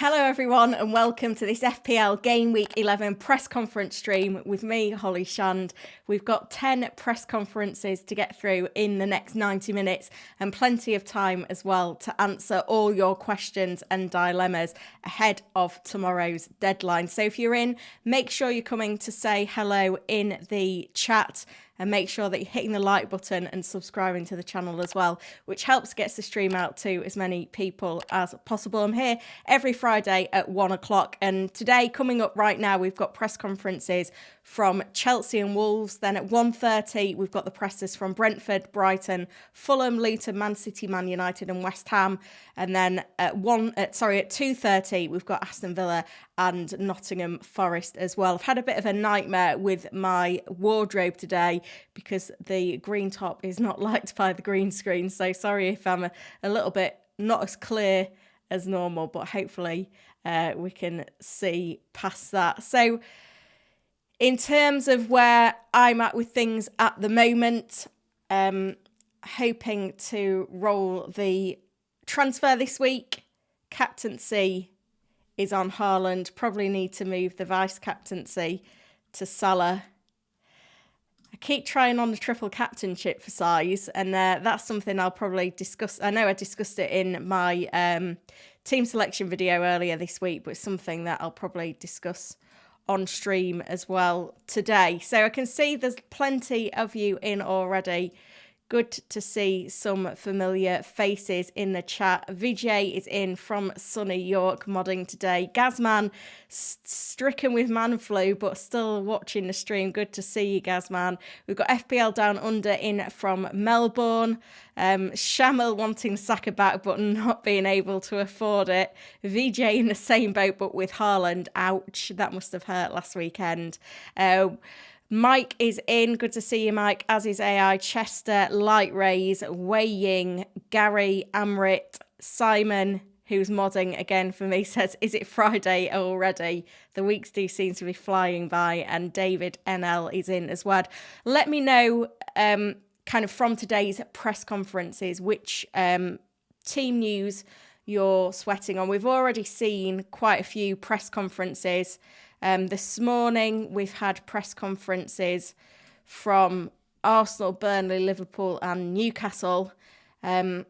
Hello everyone and welcome to this FPL Gameweek 11 press conference stream with me, Holly Shand. We've got 10 press conferences to get through in the next 90 minutes and plenty of time as well to answer all your questions and dilemmas ahead of tomorrow's deadline. So if you're in, make sure you're coming to say hello in the chat. And make sure that you're hitting the like button and subscribing to the channel as well, which helps get the stream out to as many people as possible. I'm here every Friday at 1 o'clock. And today, coming up right now, we've got press conferences from Chelsea and Wolves. Then at 1:30, we've got the presses from Brentford, Brighton, Fulham, Luton, Man City, Man United and West Ham. And then at 2:30, we've got Aston Villa and Nottingham Forest as well. I've had a bit of a nightmare with my wardrobe today because the green top is not liked by the green screen. So sorry if I'm a little bit not as clear as normal, but hopefully we can see past that. So in terms of where I'm at with things at the moment, hoping to roll the transfer this week. Captaincy is on Haaland. Probably need to move the vice captaincy to Salah. I keep trying on the triple captainship for size, and that's something I'll probably discuss. I know I discussed it in my team selection video earlier this week, but it's something that I'll probably discuss on stream as well today. So I can see there's plenty of you in already. Good to see some familiar faces in the chat. Vijay is in from sunny York modding today. Gazman, stricken with man flu, but still watching the stream. Good to see you, Gazman. We've got FPL Down Under in from Melbourne. Shamil wanting Saka back, but not being able to afford it. Vijay in the same boat, but with Haaland. Ouch, that must have hurt last weekend. Mike is in. Good to see you, Mike. As is AI, Chester, Light Rays, Wei Ying, Gary, Amrit, Simon, who's modding again for me, says, is it Friday already? The weeks do seem to be flying by. And David NL is in as well. Let me know kind of from today's press conferences which team news you're sweating on. We've already seen quite a few press conferences. This morning, we've had press conferences from Arsenal, Burnley, Liverpool and Newcastle. And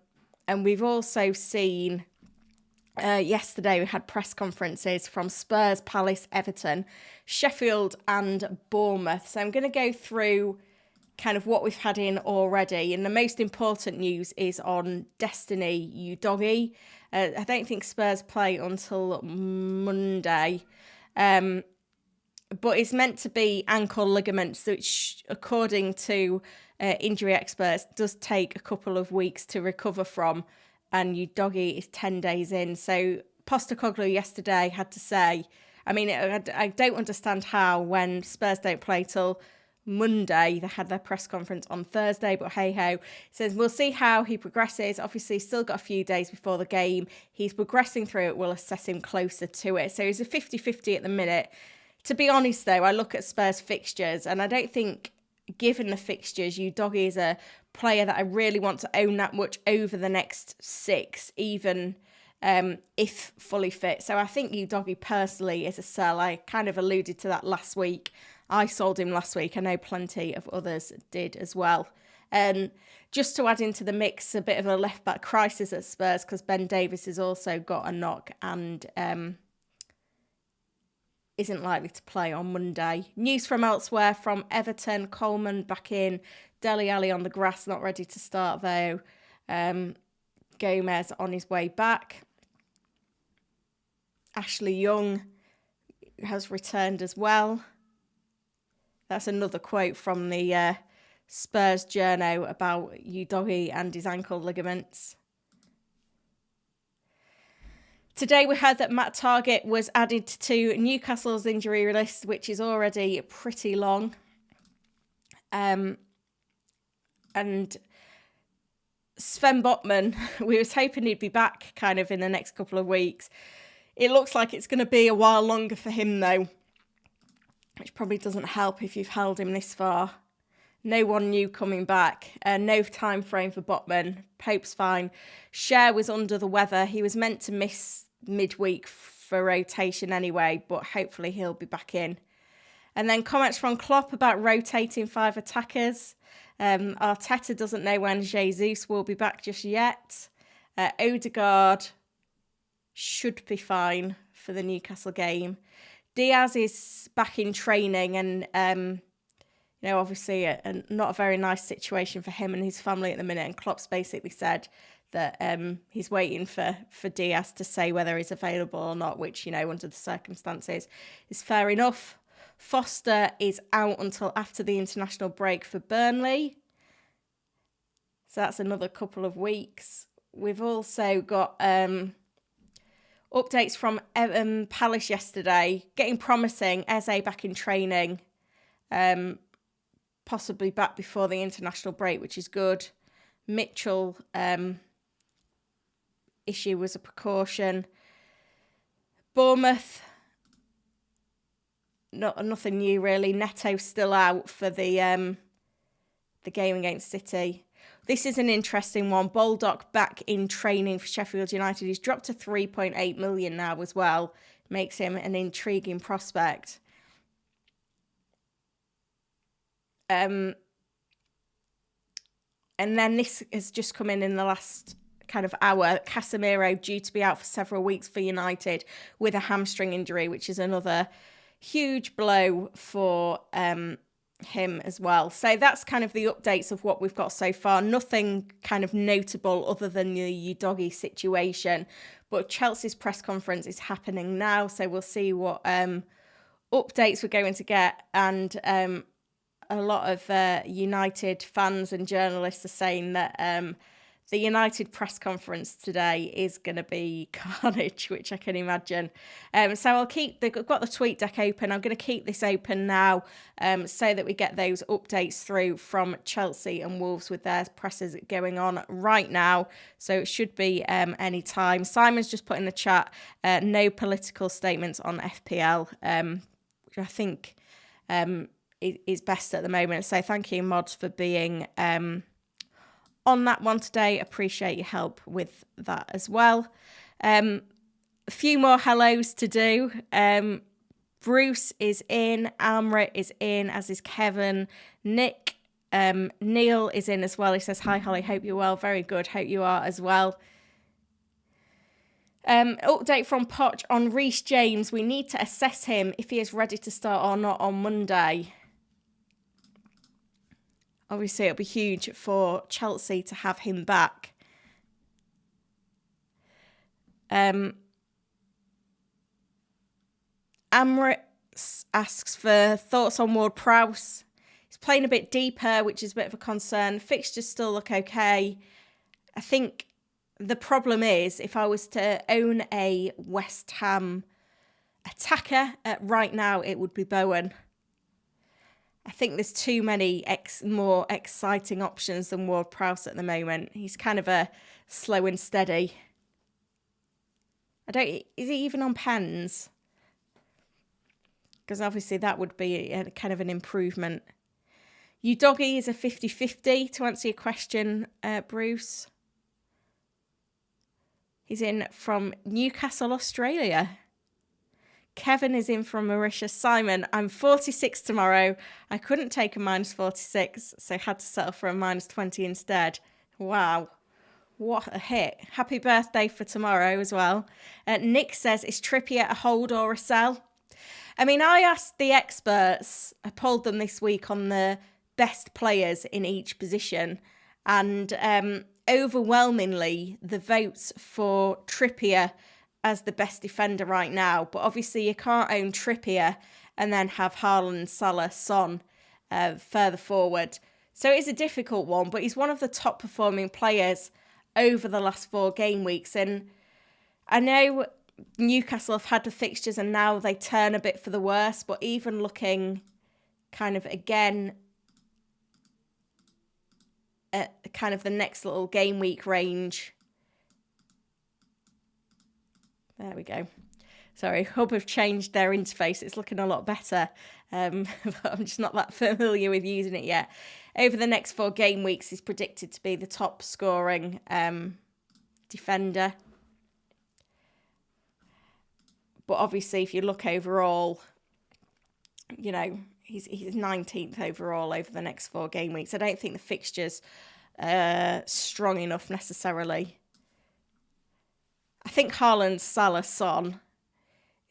we've also seen, yesterday, we had press conferences from Spurs, Palace, Everton, Sheffield and Bournemouth. So I'm going to go through kind of what we've had in already. And the most important news is on Destiny Udogie. I don't think Spurs play until Monday. But it's meant to be ankle ligaments, which, according to injury experts, does take a couple of weeks to recover from. And Udogie is 10 days in. So Postecoglou yesterday had to say, I mean, I don't understand how when Spurs don't play till Monday, they had their press conference on Thursday, but hey-ho. Says, we'll see how he progresses. Obviously, still got a few days before the game. He's progressing through it. We'll assess him closer to it. So he's a 50-50 at the minute. To be honest, though, I look at Spurs fixtures, and I don't think, given the fixtures, Udogie is a player that I really want to own that much over the next 6, even if fully fit. So I think Udogie personally is a sell. I kind of alluded to that last week. I sold him last week. I know plenty of others did as well. Just to add into the mix, a bit of a left-back crisis at Spurs because Ben Davies has also got a knock and isn't likely to play on Monday. News from elsewhere from Everton, Coleman back in, Dele Alli on the grass, not ready to start though. Gomez on his way back. Ashley Young has returned as well. That's another quote from the Spurs journo about Udogie and his ankle ligaments. Today we heard that Matt Targett was added to Newcastle's injury list, which is already pretty long. And Sven Botman, we was hoping he'd be back kind of in the next couple of weeks. It looks like it's going to be a while longer for him though, which probably doesn't help if you've held him this far. No one knew coming back. No time frame for Botman. Pope's fine. Cher was under the weather. He was meant to miss midweek for rotation anyway, but hopefully he'll be back in. And then comments from Klopp about rotating 5 attackers. Arteta doesn't know when Jesus will be back just yet. Odegaard should be fine for the Newcastle game. Diaz is back in training and, obviously not a very nice situation for him and his family at the minute. And Klopp's basically said that he's waiting for Diaz to say whether he's available or not, which, under the circumstances is fair enough. Foster is out until after the international break for Burnley. So that's another couple of weeks. We've also got updates from Palace yesterday. Getting promising. Eze back in training. Possibly back before the international break, which is good. Mitchell issue was a precaution. Bournemouth, nothing new really. Neto still out for the game against City. This is an interesting one. Baldock back in training for Sheffield United. He's dropped to 3.8 million now as well. Makes him an intriguing prospect. And then this has just come in the last kind of hour. Casemiro due to be out for several weeks for United with a hamstring injury, which is another huge blow for him as well. So that's kind of the updates of what we've got so far. Nothing kind of notable other than the Udogie situation. But Chelsea's press conference is happening now, so we'll see what updates we're going to get. And a lot of United fans and journalists are saying that the United press conference today is going to be carnage, which I can imagine. So I've got the tweet deck open. I'm going to keep this open now so that we get those updates through from Chelsea and Wolves with their presses going on right now. So it should be any time. Simon's just put in the chat, no political statements on FPL, which I think is best at the moment. So thank you, mods, for being on that one today. Appreciate your help with that as well. A few more hellos to do. Bruce is in, Amrit is in, as is Kevin. Nick, Neil is in as well. He says, hi Holly, hope you're well. Very good, hope you are as well. Update from Poch on Reece James. We need to assess him if he is ready to start or not on Monday. Obviously, it'll be huge for Chelsea to have him back. Amrit asks for thoughts on Ward-Prowse. He's playing a bit deeper, which is a bit of a concern. Fixtures still look okay. I think the problem is, if I was to own a West Ham attacker right now, it would be Bowen. I think there's too many more exciting options than Ward-Prowse at the moment. He's kind of a slow and steady. Is he even on pens? Because obviously that would be a kind of an improvement. Udogie is a 50-50 to answer your question, Bruce. He's in from Newcastle, Australia. Kevin is in from Mauritius. Simon, I'm 46 tomorrow. I couldn't take a -46, so had to settle for a -20 instead. Wow. What a hit. Happy birthday for tomorrow as well. Nick says, is Trippier a hold or a sell? I mean, I asked the experts, I polled them this week on the best players in each position, and overwhelmingly the votes for Trippier as the best defender right now. But obviously you can't own Trippier and then have Haaland, Salah, Son further forward. So it is a difficult one, but he's one of the top performing players over the last 4 game weeks. And I know Newcastle have had the fixtures and now they turn a bit for the worse, but even looking kind of again at kind of the next little game week range. There we go. Sorry, Hub have changed their interface. It's looking a lot better. But I'm just not that familiar with using it yet. Over the next 4 game weeks, he's predicted to be the top scoring defender. But obviously, if you look overall, you know, he's 19th overall over the next 4 game weeks. I don't think the fixtures are strong enough necessarily. I think Haaland, Salah, Son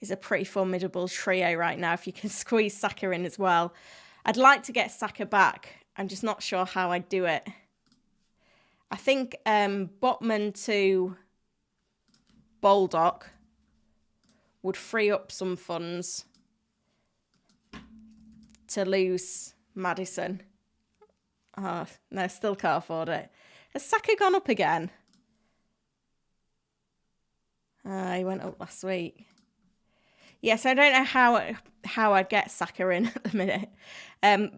is a pretty formidable trio right now if you can squeeze Saka in as well. I'd like to get Saka back. I'm just not sure how I'd do it. I think Botman to Baldock would free up some funds to lose Maddison. Oh, no, still can't afford it. Has Saka gone up again? He went up last week. Yes, I don't know how I'd get Saka in at the minute.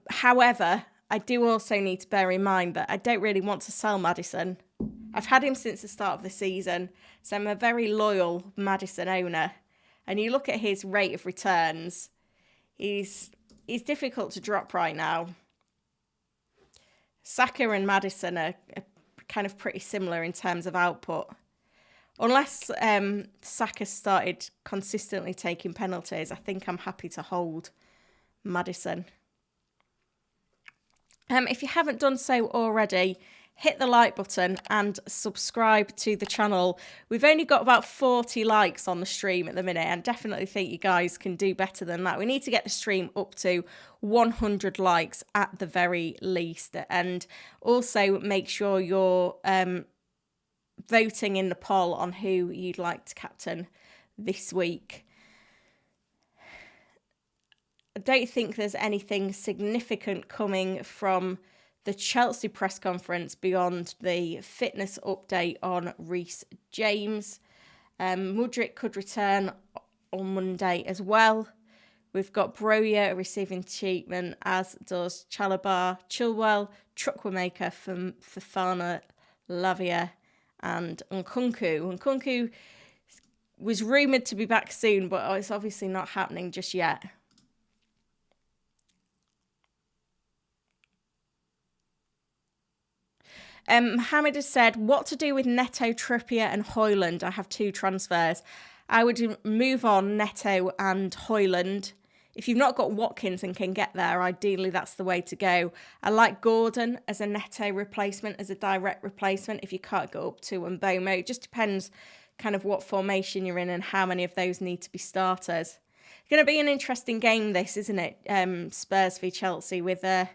However, I do also need to bear in mind that I don't really want to sell Maddison. I've had him since the start of the season, so I'm a very loyal Maddison owner. And you look at his rate of returns, he's difficult to drop right now. Saka and Maddison are kind of pretty similar in terms of output. Unless Saka started consistently taking penalties, I think I'm happy to hold Maddison. If you haven't done so already, hit the like button and subscribe to the channel. We've only got about 40 likes on the stream at the minute, and definitely think you guys can do better than that. We need to get the stream up to 100 likes at the very least. And also make sure you're voting in the poll on who you'd like to captain this week. I don't think there's anything significant coming from the Chelsea press conference beyond the fitness update on Reece James. Mudryk could return on Monday as well. We've got Broja receiving treatment, as does Chilwell, Chukwuemeka, Fofana, Lavia and Nkunku. Nkunku was rumoured to be back soon, but it's obviously not happening just yet. Mohammed has said, what to do with Neto, Trippier and Højlund? I have 2 transfers. I would move on Neto and Højlund. If you've not got Watkins and can get there, ideally that's the way to go. I like Gordon as a Neto replacement, as a direct replacement if you can't go up to Mbomo. It just depends kind of what formation you're in and how many of those need to be starters. It's going to be an interesting game this, isn't it? Spurs v Chelsea with the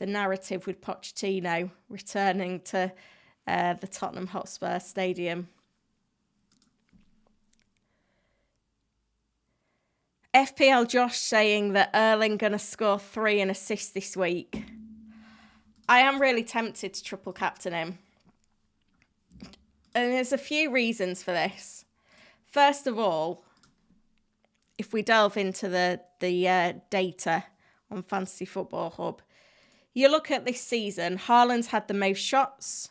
narrative with Pochettino returning to the Tottenham Hotspur Stadium. FPL Josh saying that Erling going to score 3 and assist this week. I am really tempted to triple captain him. And there's a few reasons for this. First of all, if we delve into the data on Fantasy Football Hub, you look at this season, Haaland's had the most shots.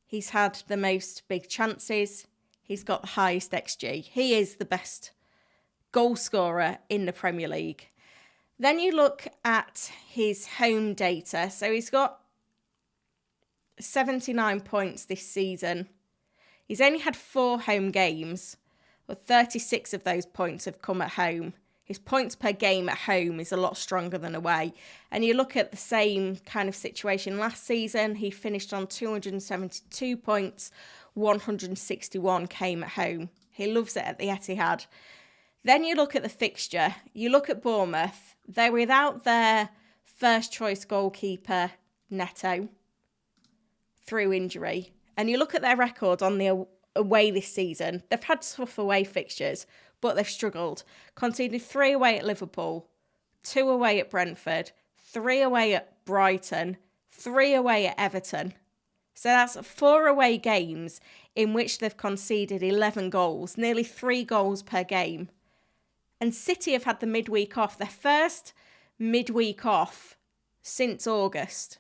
He's had the most big chances. He's got the highest XG. He is the best goal scorer in the Premier League. Then you look at his home data. So he's got 79 points this season. He's only had 4 home games, but 36 of those points have come at home. His points per game at home is a lot stronger than away. And you look at the same kind of situation last season, he finished on 272 points, 161 came at home. He loves it at the Etihad. Then you look at the fixture, you look at Bournemouth, they're without their first choice goalkeeper, Neto, through injury. And you look at their record on the away this season, they've had tough away fixtures, but they've struggled. Conceded 3 away at Liverpool, 2 away at Brentford, 3 away at Brighton, 3 away at Everton. So that's 4 away games in which they've conceded 11 goals, nearly 3 goals per game. And City have had the midweek off, their first midweek off since August.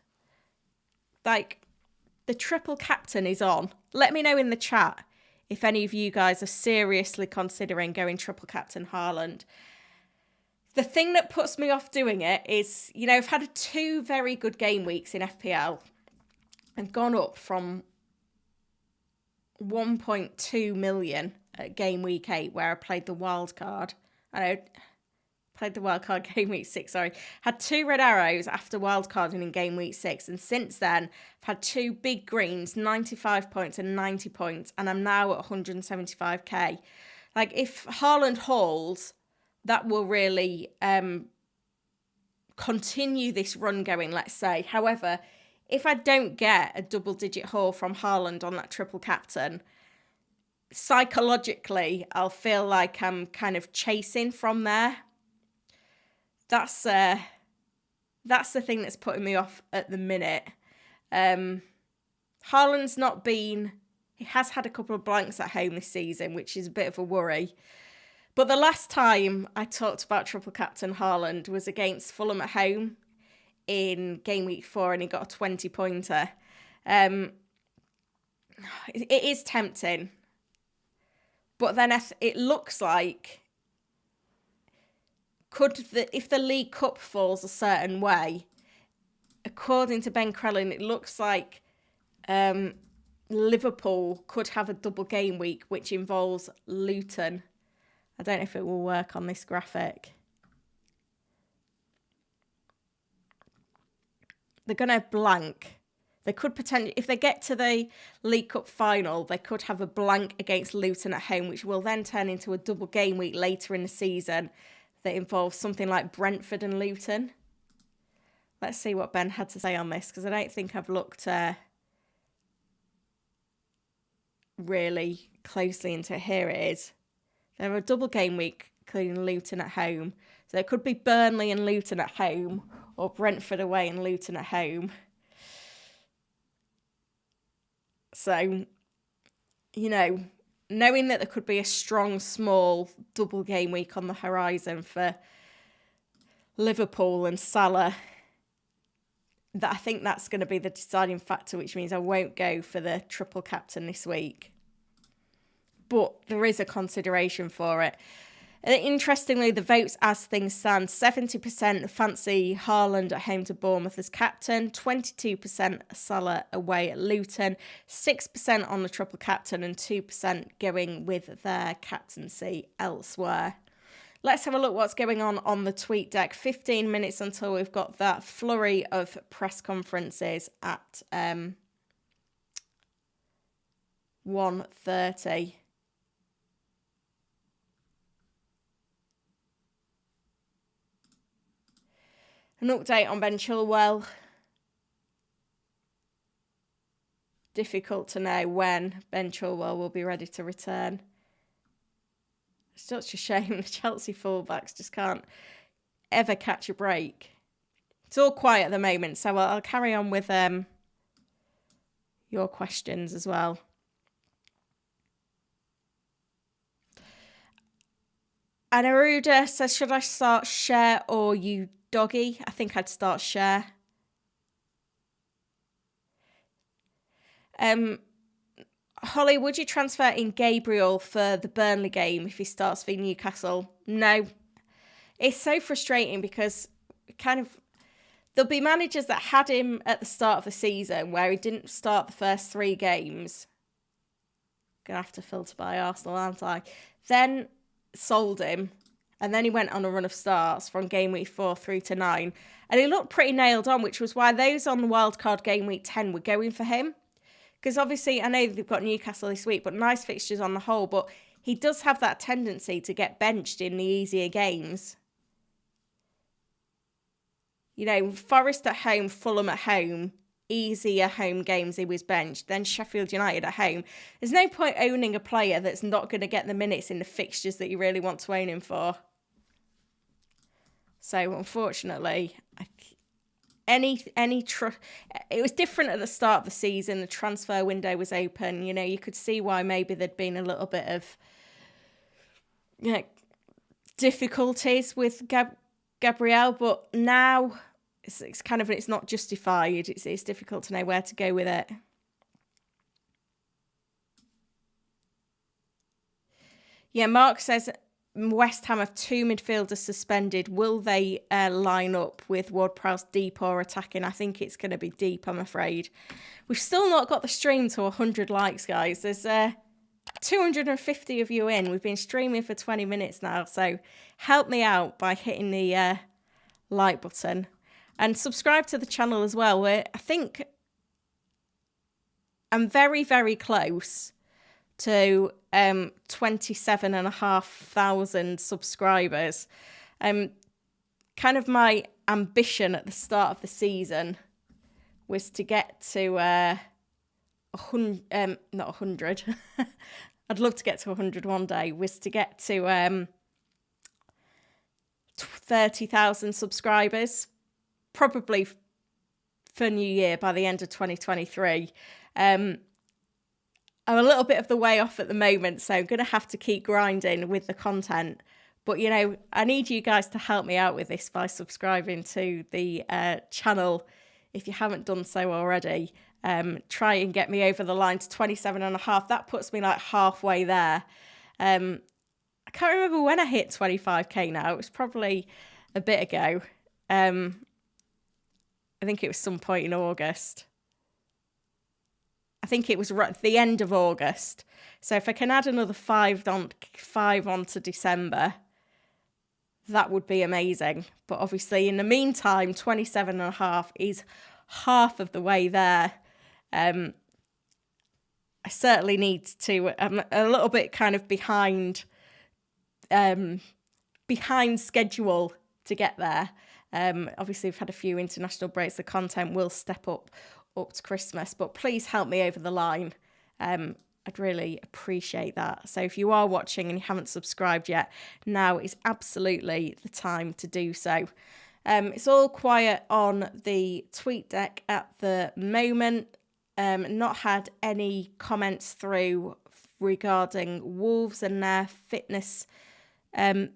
Like, the triple captain is on. Let me know in the chat if any of you guys are seriously considering going triple captain Haaland. The thing that puts me off doing it is, you know, I've had 2 very good game weeks in FPL and gone up from 1.2 million at game week 8 where I played the wild card. Played the wild card game week 6, sorry. Had 2 red arrows after wild carding in game week 6, and since then I've had 2 big greens, 95 points and 90 points, and I'm now at 175k. Like, if Haaland hauls, that will really continue this run going, let's say. However, if I don't get a double-digit haul from Haaland on that triple captain, psychologically, I'll feel like I'm kind of chasing from there. That's the thing that's putting me off at the minute. Haaland's not been... He has had a couple of blanks at home this season, which is a bit of a worry. But the last time I talked about triple captain Haaland was against Fulham at home in game week 4, and he got a 20-pointer. It is tempting. But then it looks like... if the League Cup falls a certain way, according to Ben Crellin, it looks like Liverpool could have a double game week, which involves Luton. I don't know if it will work on this graphic. They're going to blank. They could potentially, if they get to the League Cup final, they could have a blank against Luton at home, which will then turn into a double game week later in the season that involves something like Brentford and Luton. Let's see what Ben had to say on this, because I don't think I've looked really closely into it. Here it is. They're a double game week, including Luton at home. So it could be Burnley and Luton at home, or Brentford away and Luton at home. So, you know, knowing that there could be a strong, small double game week on the horizon for Liverpool and Salah, that I think that's going to be the deciding factor, which means I won't go for the triple captain this week. But there is a consideration for it. Interestingly, the votes as things stand, 70% fancy Haaland at home to Bournemouth as captain, 22% Salah away at Luton, 6% on the triple captain, and 2% going with their captaincy elsewhere. Let's have a look what's going on the tweet deck. 15 minutes until we've got that flurry of press conferences at 1:30. An update on Ben Chilwell. Difficult to know when Ben Chilwell will be ready to return. It's such a shame the Chelsea fullbacks just can't ever catch a break. It's all quiet at the moment, so I'll carry on with your questions as well. And Aruda says, should I start Share or Udogie? I think I'd start Share. Holly, would you transfer in Gabriel for the Burnley game if he starts for Newcastle? No. It's so frustrating because there'll be managers that had him at the start of the season where he didn't start the first 3 games. Gonna have to filter by Arsenal, aren't I? Then sold him, and then he went on a run of starts from game week 4 through to 9, and he looked pretty nailed on, which was why those on the wildcard game week 10 were going for him. Because obviously, I know they've got Newcastle this week, but nice fixtures on the whole. But he does have that tendency to get benched in the easier games. You know, Forest at home, Fulham at home, easier home games he was benched. Then Sheffield United at home. There's no point owning a player that's not going to get the minutes in the fixtures that you really want to own him for. So, unfortunately, it was different at the start of the season. The transfer window was open. You know, you could see why maybe there'd been a little bit of difficulties with Gabriel, but now it's not justified. It's difficult to know where to go with it. Yeah, Mark says West Ham have 2 midfielders suspended. Will they line up with Ward-Prowse deep or attacking? I think it's going to be deep, I'm afraid. We've still not got the stream to 100 likes, guys. There's 250 of you in. We've been streaming for 20 minutes now, so help me out by hitting the like button and subscribe to the channel as well. I think I'm very, very close to 27,500 subscribers. Kind of my ambition at the start of the season was to get to 100, not 100. I'd love to get to 100 one day. Was to get to 30,000 subscribers, probably for New Year by the end of 2023. I'm a little bit of the way off at the moment, so I'm going to have to keep grinding with the content. But, you know, I need you guys to help me out with this by subscribing to the channel if you haven't done so already. Try and get me over the line to 27.5. That puts me like halfway there. I can't remember when I hit 25k now. It was probably a bit ago. I think it was some point in August. I think it was right at the end of August. So if I can add another 5 onto December, that would be amazing. But obviously, in the meantime, 27.5 is half of the way there. I certainly need to. I'm a little bit kind of behind schedule to get there. Obviously, we've had a few international breaks. The content will step up to Christmas, but please help me over the line. I'd really appreciate that. So if you are watching and you haven't subscribed yet, now is absolutely the time to do so. It's all quiet on the tweet deck at the moment. Not had any comments through regarding Wolves and their fitness updates.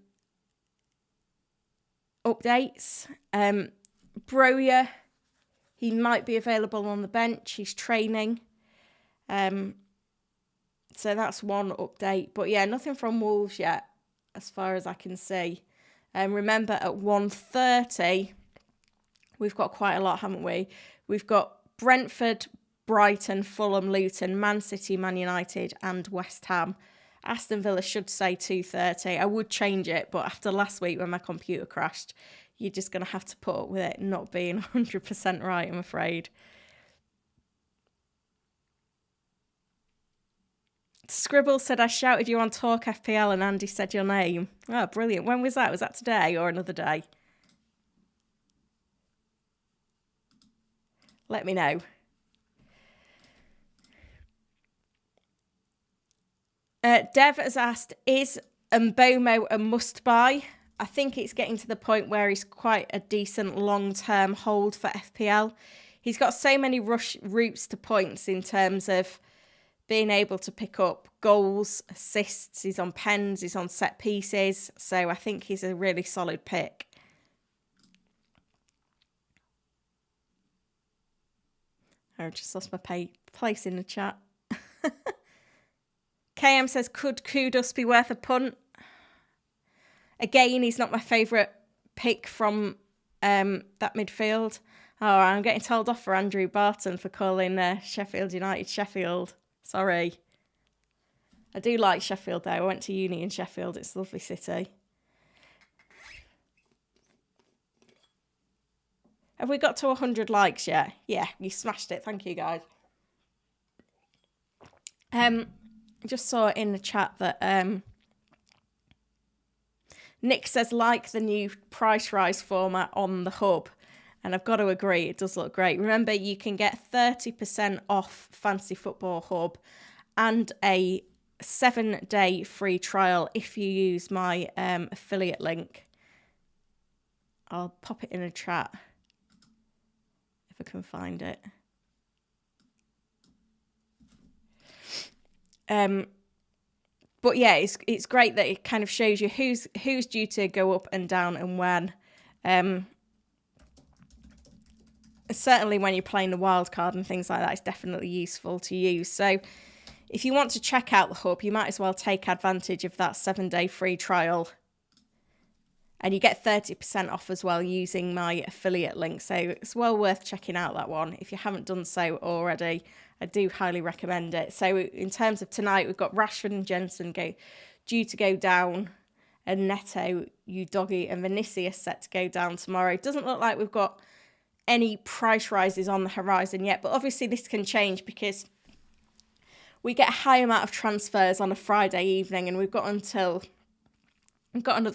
Broya, he might be available on the bench. He's training. So that's one update. But yeah, nothing from Wolves yet, as far as I can see. Remember, at 1:30, we've got quite a lot, haven't we? We've got Brentford, Brighton, Fulham, Luton, Man City, Man United, and West Ham. Aston Villa should say 2:30. I would change it, but after last week when my computer crashed, you're just going to have to put up with it not being 100% right, I'm afraid. Scribble said, I shouted you on Talk FPL and Andy said your name. Oh, brilliant. When was that? Was that today or another day? Let me know. Dev has asked, is Mbomo a must-buy? I think it's getting to the point where he's quite a decent long-term hold for FPL. He's got so many routes to points in terms of being able to pick up goals, assists. He's on pens, he's on set pieces. So I think he's a really solid pick. I just lost my place in the chat. KM says, could Kudus be worth a punt? Again, he's not my favourite pick from that midfield. Oh, I'm getting told off for Andrew Barton for calling Sheffield United Sheffield. Sorry. I do like Sheffield though. I went to uni in Sheffield. It's a lovely city. Have we got to 100 likes yet? Yeah, you smashed it. Thank you, guys. Just saw in the chat that Nick says, like the new price rise format on the hub. And I've got to agree, it does look great. Remember, you can get 30% off Fantasy Football Hub and a 7-day free trial if you use my affiliate link. I'll pop it in a chat if I can find it. But yeah, it's great that it kind of shows you who's due to go up and down and when. Certainly when you're playing the wild card and things like that, it's definitely useful to use. So if you want to check out the hub, you might as well take advantage of that 7-day free trial. And you get 30% off as well using my affiliate link. So it's well worth checking out that one if you haven't done so already. I do highly recommend it. So in terms of tonight, we've got Rashford and Jensen due to go down, and Neto, Udogie and Vinicius set to go down tomorrow. Doesn't look like we've got any price rises on the horizon yet, but obviously this can change because we get a high amount of transfers on a Friday evening, and we've got another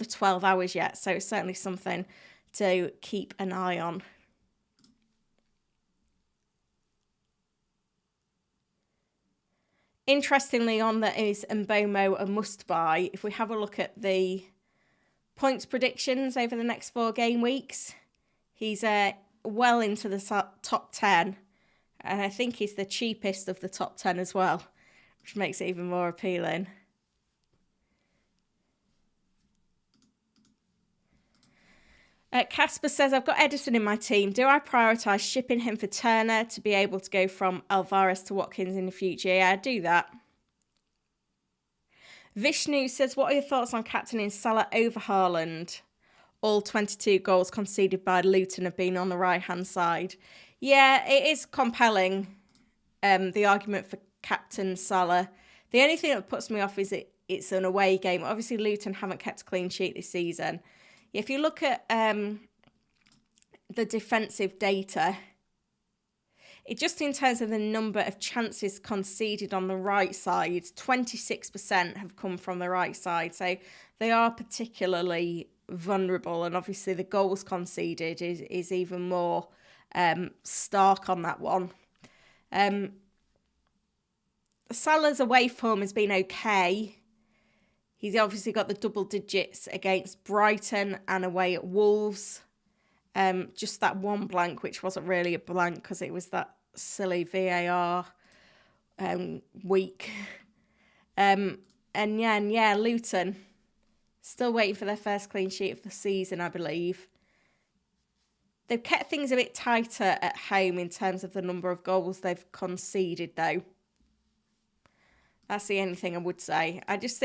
12 hours yet, so it's certainly something to keep an eye on. Interestingly, on that is Mbomo a must-buy. If we have a look at the points predictions over the next 4 game weeks, he's well into the top 10, and I think he's the cheapest of the top 10 as well, which makes it even more appealing. Casper says, I've got Edison in my team. Do I prioritise shipping him for Turner to be able to go from Alvarez to Watkins in the future? Yeah, I'd do that. Vishnu says, what are your thoughts on captaining Salah over Haaland? All 22 goals conceded by Luton have been on the right-hand side. Yeah, it is compelling, the argument for captain Salah. The only thing that puts me off is it's an away game. Obviously, Luton haven't kept a clean sheet this season. If you look at the defensive data, it just in terms of the number of chances conceded on the right side, 26% have come from the right side. So they are particularly vulnerable, and obviously the goals conceded is even more stark on that one. Salah's away form has been okay. He's obviously got the double digits against Brighton and away at Wolves. Just that one blank, which wasn't really a blank because it was that silly VAR week. And Luton still waiting for their first clean sheet of the season, I believe. They've kept things a bit tighter at home in terms of the number of goals they've conceded, though. That's the only thing I would say. I just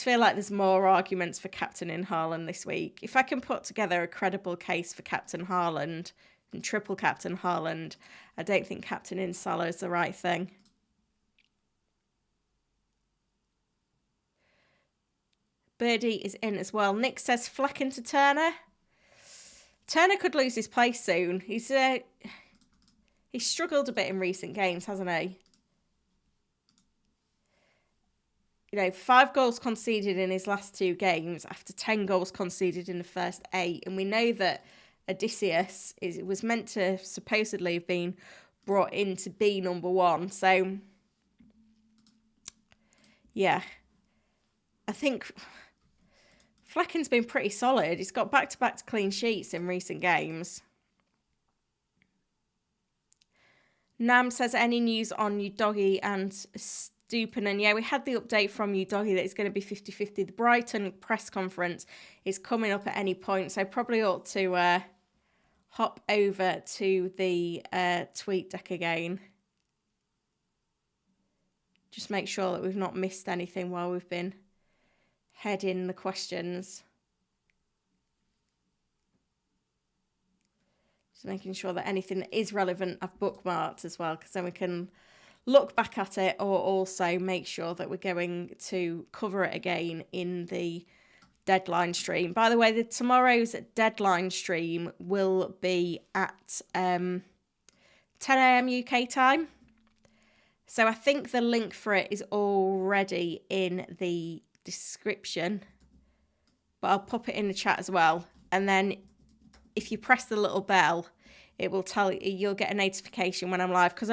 feel like there's more arguments for captaining Haaland this week. If I can put together a credible case for captain Haaland and triple captain Haaland, I don't think captaining Salah is the right thing. Birdie is in as well. Nick says Flecken to Turner. Turner could lose his place soon. He's struggled a bit in recent games, hasn't he? 5 goals conceded in his last 2 games after 10 goals conceded in the first 8. And we know that Odysseus was meant to supposedly have been brought in to be number 1. So, yeah. I think Flecken's been pretty solid. He's got back-to-back clean sheets in recent games. Nam says, any news on Udogie and Stupin? And yeah, we had the update from Udogie that it's going to be 50-50. The Brighton press conference is coming up at any point, so I probably ought to hop over to the tweet deck again. Just make sure that we've not missed anything while we've been heading the questions. Just making sure that anything that is relevant I've bookmarked as well, because then we can look back at it, or also make sure that we're going to cover it again in the deadline stream. By the way, tomorrow's deadline stream will be at 10 a.m. UK time. So I think the link for it is already in the description, but I'll pop it in the chat as well. And then if you press the little bell, it will tell you, you'll get a notification when I'm live. Because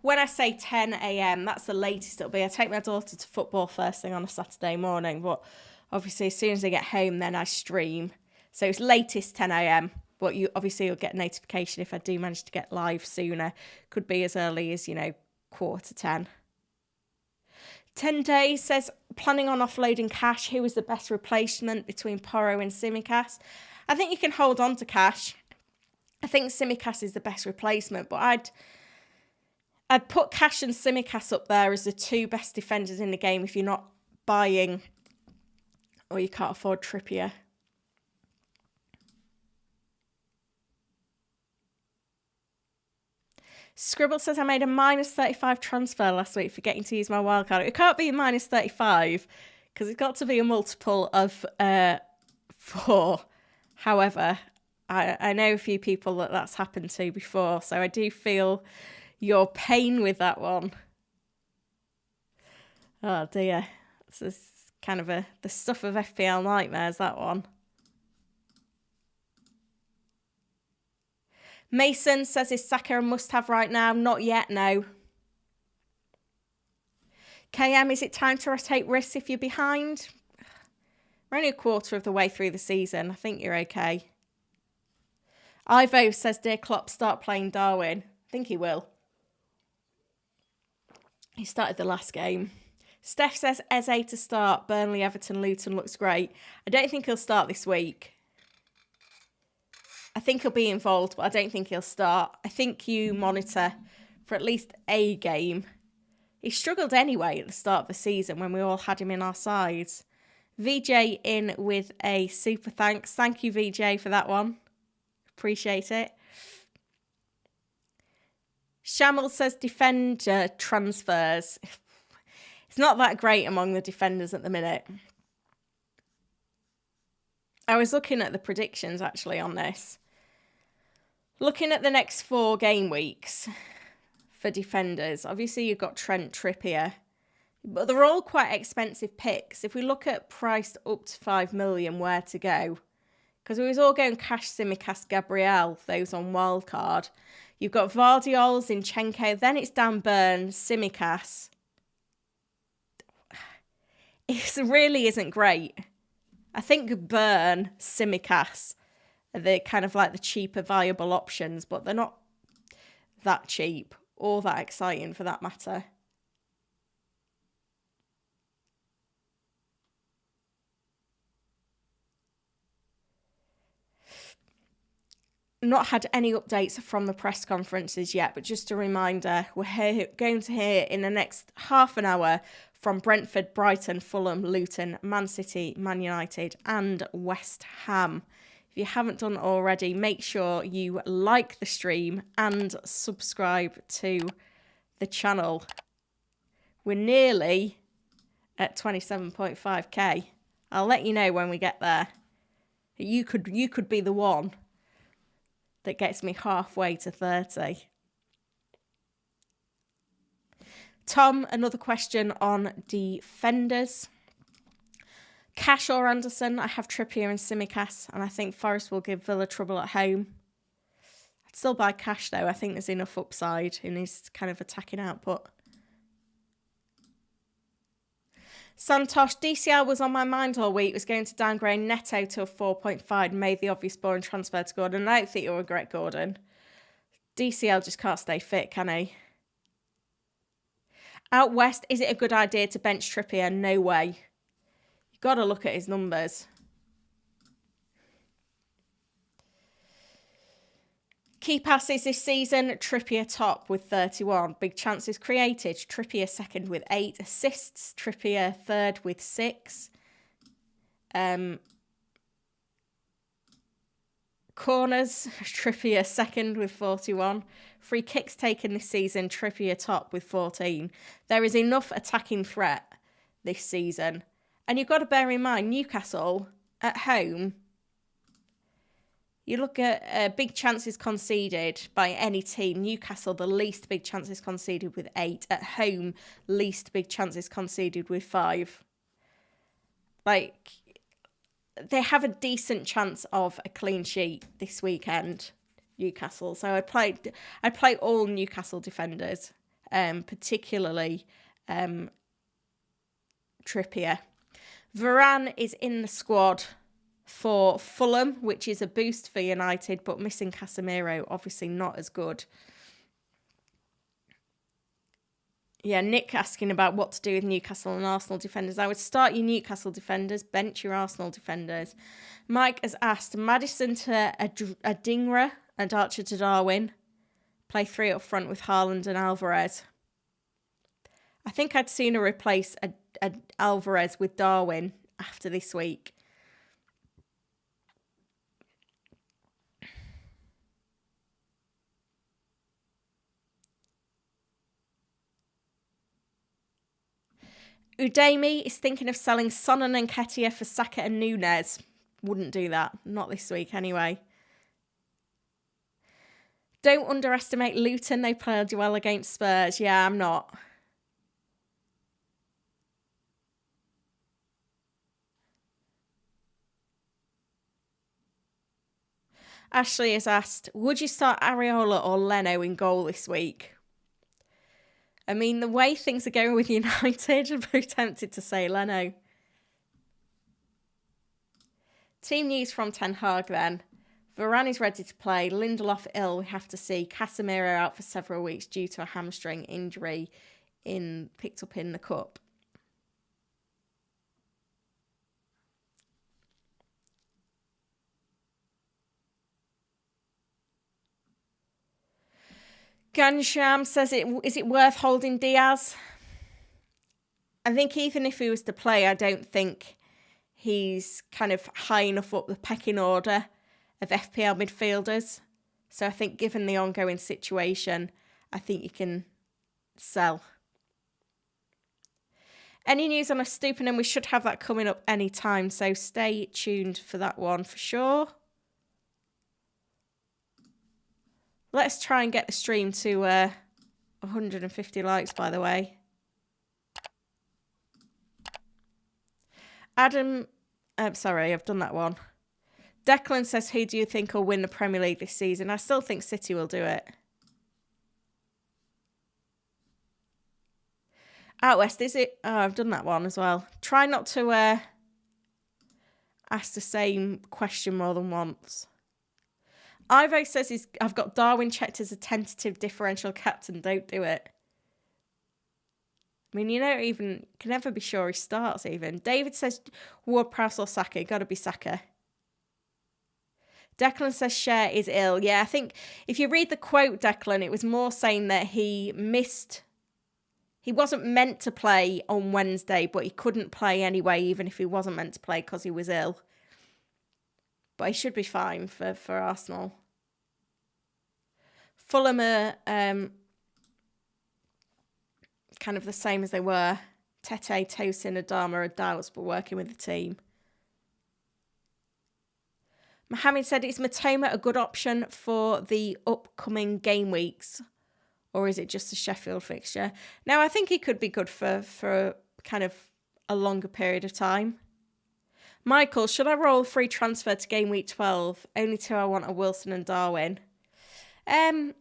when I say 10 a.m, that's the latest it'll be. I take my daughter to football first thing on a Saturday morning, but obviously as soon as I get home, then I stream. So it's latest 10 a.m, but you'll get a notification if I do manage to get live sooner. Could be as early as, 9:45. 10 days says, planning on offloading Cash. Who is the best replacement between Porro and Tsimikas? I think you can hold on to Cash. I think Tsimikas is the best replacement, but I'd put Cash and Tsimikas up there as the 2 best defenders in the game if you're not buying or you can't afford Trippier. Scribble says I made a -35 transfer last week forgetting to use my wildcard. It can't be a -35 because it's got to be a multiple of 4. However, I know a few people that's happened to before, so I do feel your pain with that one. Oh dear. This is kind of the stuff of FPL nightmares, that one. Mason says, is Saka a must-have right now? Not yet, no. KM, is it time to take risks if you're behind? We're only a quarter of the way through the season. I think you're okay. Ivo says, dear Klopp, start playing Darwin. I think he will. He started the last game. Steph says, Eze to start. Burnley, Everton, Luton looks great. I don't think he'll start this week. I think he'll be involved, but I don't think he'll start. I think you monitor for at least a game. He struggled anyway at the start of the season when we all had him in our sides. VJ in with a super thanks. Thank you, VJ, for that one. Appreciate it. Shamil says defender transfers. It's not that great among the defenders at the minute. I was looking at the predictions actually on this. Looking at the next 4 game weeks for defenders, obviously you've got Trent, Trippier, but they're all quite expensive picks. If we look at priced up to 5 million, where to go? Because we was all going Cash, Simicast, Gabriel, those on wildcard. You've got Vardiol, Zinchenko, then it's Dan Burn, Simicast. It really isn't great. I think Burn, Simicast are the kind of like the cheaper viable options, but they're not that cheap or that exciting for that matter. Not had any updates from the press conferences yet, but just a reminder, we're going to hear in the next half an hour from Brentford, Brighton, Fulham, Luton, Man City, Man United and West Ham. If you haven't done already, make sure you like the stream and subscribe to the channel. We're nearly at 27.5k. I'll let you know when we get there. You could be the one that gets me halfway to 30. Tom, another question on defenders. Cash or Anderson? I have Trippier and Simicast, and I think Forest will give Villa trouble at home. I'd still buy Cash, though. I think there's enough upside in his kind of attacking output. Santosh, DCL was on my mind all week. Was going to downgrade Neto to a 4.5. Made the obvious boring transfer to Gordon. I don't think you'll regret Gordon. DCL just can't stay fit, can he? Out west, is it a good idea to bench Trippier? No way. You've got to look at his numbers. Key passes this season, Trippier top with 31. Big chances created, Trippier second with 8. Assists, Trippier third with 6. Corners, Trippier second with 41. Free kicks taken this season, Trippier top with 14. There is enough attacking threat this season. And you've got to bear in mind, Newcastle at home, you look at big chances conceded by any team. Newcastle, the least big chances conceded with 8. At home, least big chances conceded with 5. Like, they have a decent chance of a clean sheet this weekend, Newcastle. So I'd play all Newcastle defenders, particularly Trippier. Varane is in the squad for Fulham, which is a boost for United, but missing Casemiro, obviously not as good. Yeah, Nick asking about what to do with Newcastle and Arsenal defenders. I would start your Newcastle defenders, bench your Arsenal defenders. Mike has asked Maddison to Adingra and Archer to Darwin. Play 3 up front with Haaland and Alvarez. I think I'd sooner replace Alvarez with Darwin after this week. Udemy is thinking of selling Son and Nketiah for Saka and Nunes. Wouldn't do that. Not this week anyway. Don't underestimate Luton. They played well against Spurs. Yeah, I'm not. Ashley has asked, would you start Areola or Leno in goal this week? I mean, the way things are going with United, I'm very tempted to say Leno. Team news from Ten Hag then. Varane is ready to play. Lindelof ill, we have to see. Casemiro out for several weeks due to a hamstring injury picked up in the cup. Gansham says, is it worth holding Diaz? I think even if he was to play, I don't think he's kind of high enough up the pecking order of FPL midfielders. So I think given the ongoing situation, I think you can sell. Any news on Estupiñán? We should have that coming up any time, so stay tuned for that one for sure. Let's try and get the stream to 150 likes, by the way. Adam, sorry, I've done that one. Declan says, who do you think will win the Premier League this season? I still think City will do it. Out West, is it? Oh, I've done that one as well. Try not to ask the same question more than once. Ivo says, I've got Darwin checked as a tentative differential captain. Don't do it. I mean, you can never be sure he starts even. David says, Ward-Prowse or Saka? Got to be Saka. Declan says, Cher is ill. Yeah, I think if you read the quote, Declan, it was more saying that he wasn't meant to play on Wednesday, but he couldn't play anyway, even if he wasn't meant to play because he was ill. But he should be fine for Arsenal. Fulham are kind of the same as they were. Tete, Tosin, Adama are doubts, but working with the team. Mohammed said, is Matoma a good option for the upcoming game weeks? Or is it just a Sheffield fixture? No, I think he could be good for kind of a longer period of time. Michael, should I roll free transfer to game week 12? Only two I want are Wilson and Darwin. Yeah,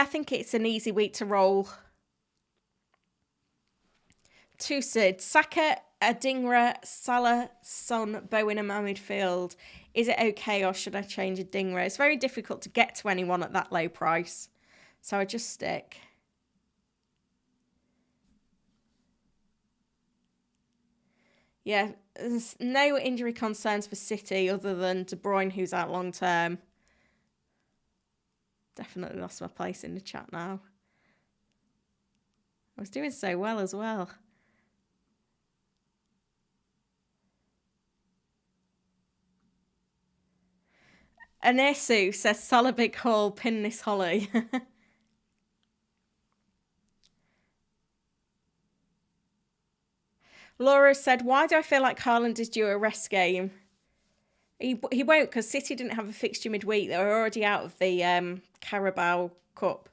I think it's an easy week to roll. Two Sid, Saka, Adingra, Salah, Son, Bowen and my midfield. Is it okay or should I change Adingra? It's very difficult to get to anyone at that low price. So I just stick. Yeah, there's no injury concerns for City other than De Bruyne, who's out long term. Definitely lost my place in the chat now. I was doing so well as well. Anesu says, Salah big haul, pin this Holly. Laura said, why do I feel like Haaland is due a rest game? He won't, because City didn't have a fixture midweek. They were already out of the Carabao Cup.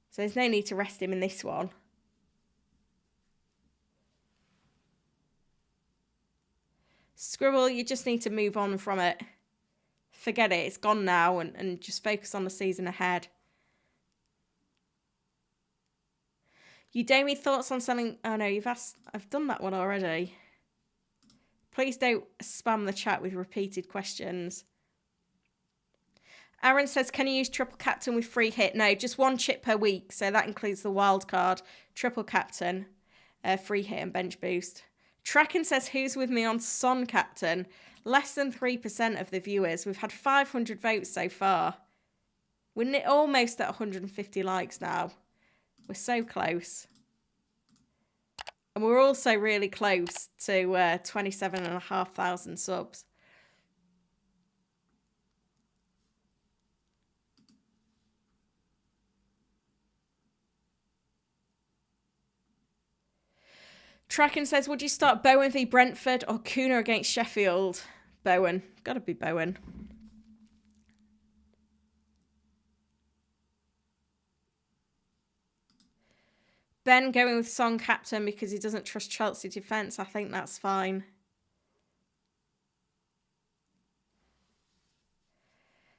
So there's no need to rest him in this one. Scribble, you just need to move on from it. Forget it. It's gone now and just focus on the season ahead. Udemy, thoughts on selling... Oh, no, you've asked... I've done that one already. Please don't spam the chat with repeated questions. Aaron says, can you use triple captain with free hit? No, just one chip per week. So that includes the wild card, triple captain, free hit and bench boost. Tracken says, who's with me on Son captain? Less than 3% of the viewers. We've had 500 votes so far. We're almost at 150 likes now. We're so close. And we're also really close to 27,500 subs. Tracken says, would you start Bowen v Brentford or Kuna against Sheffield? Bowen. Gotta be Bowen. Ben going with Son captain because he doesn't trust Chelsea defence. I think that's fine.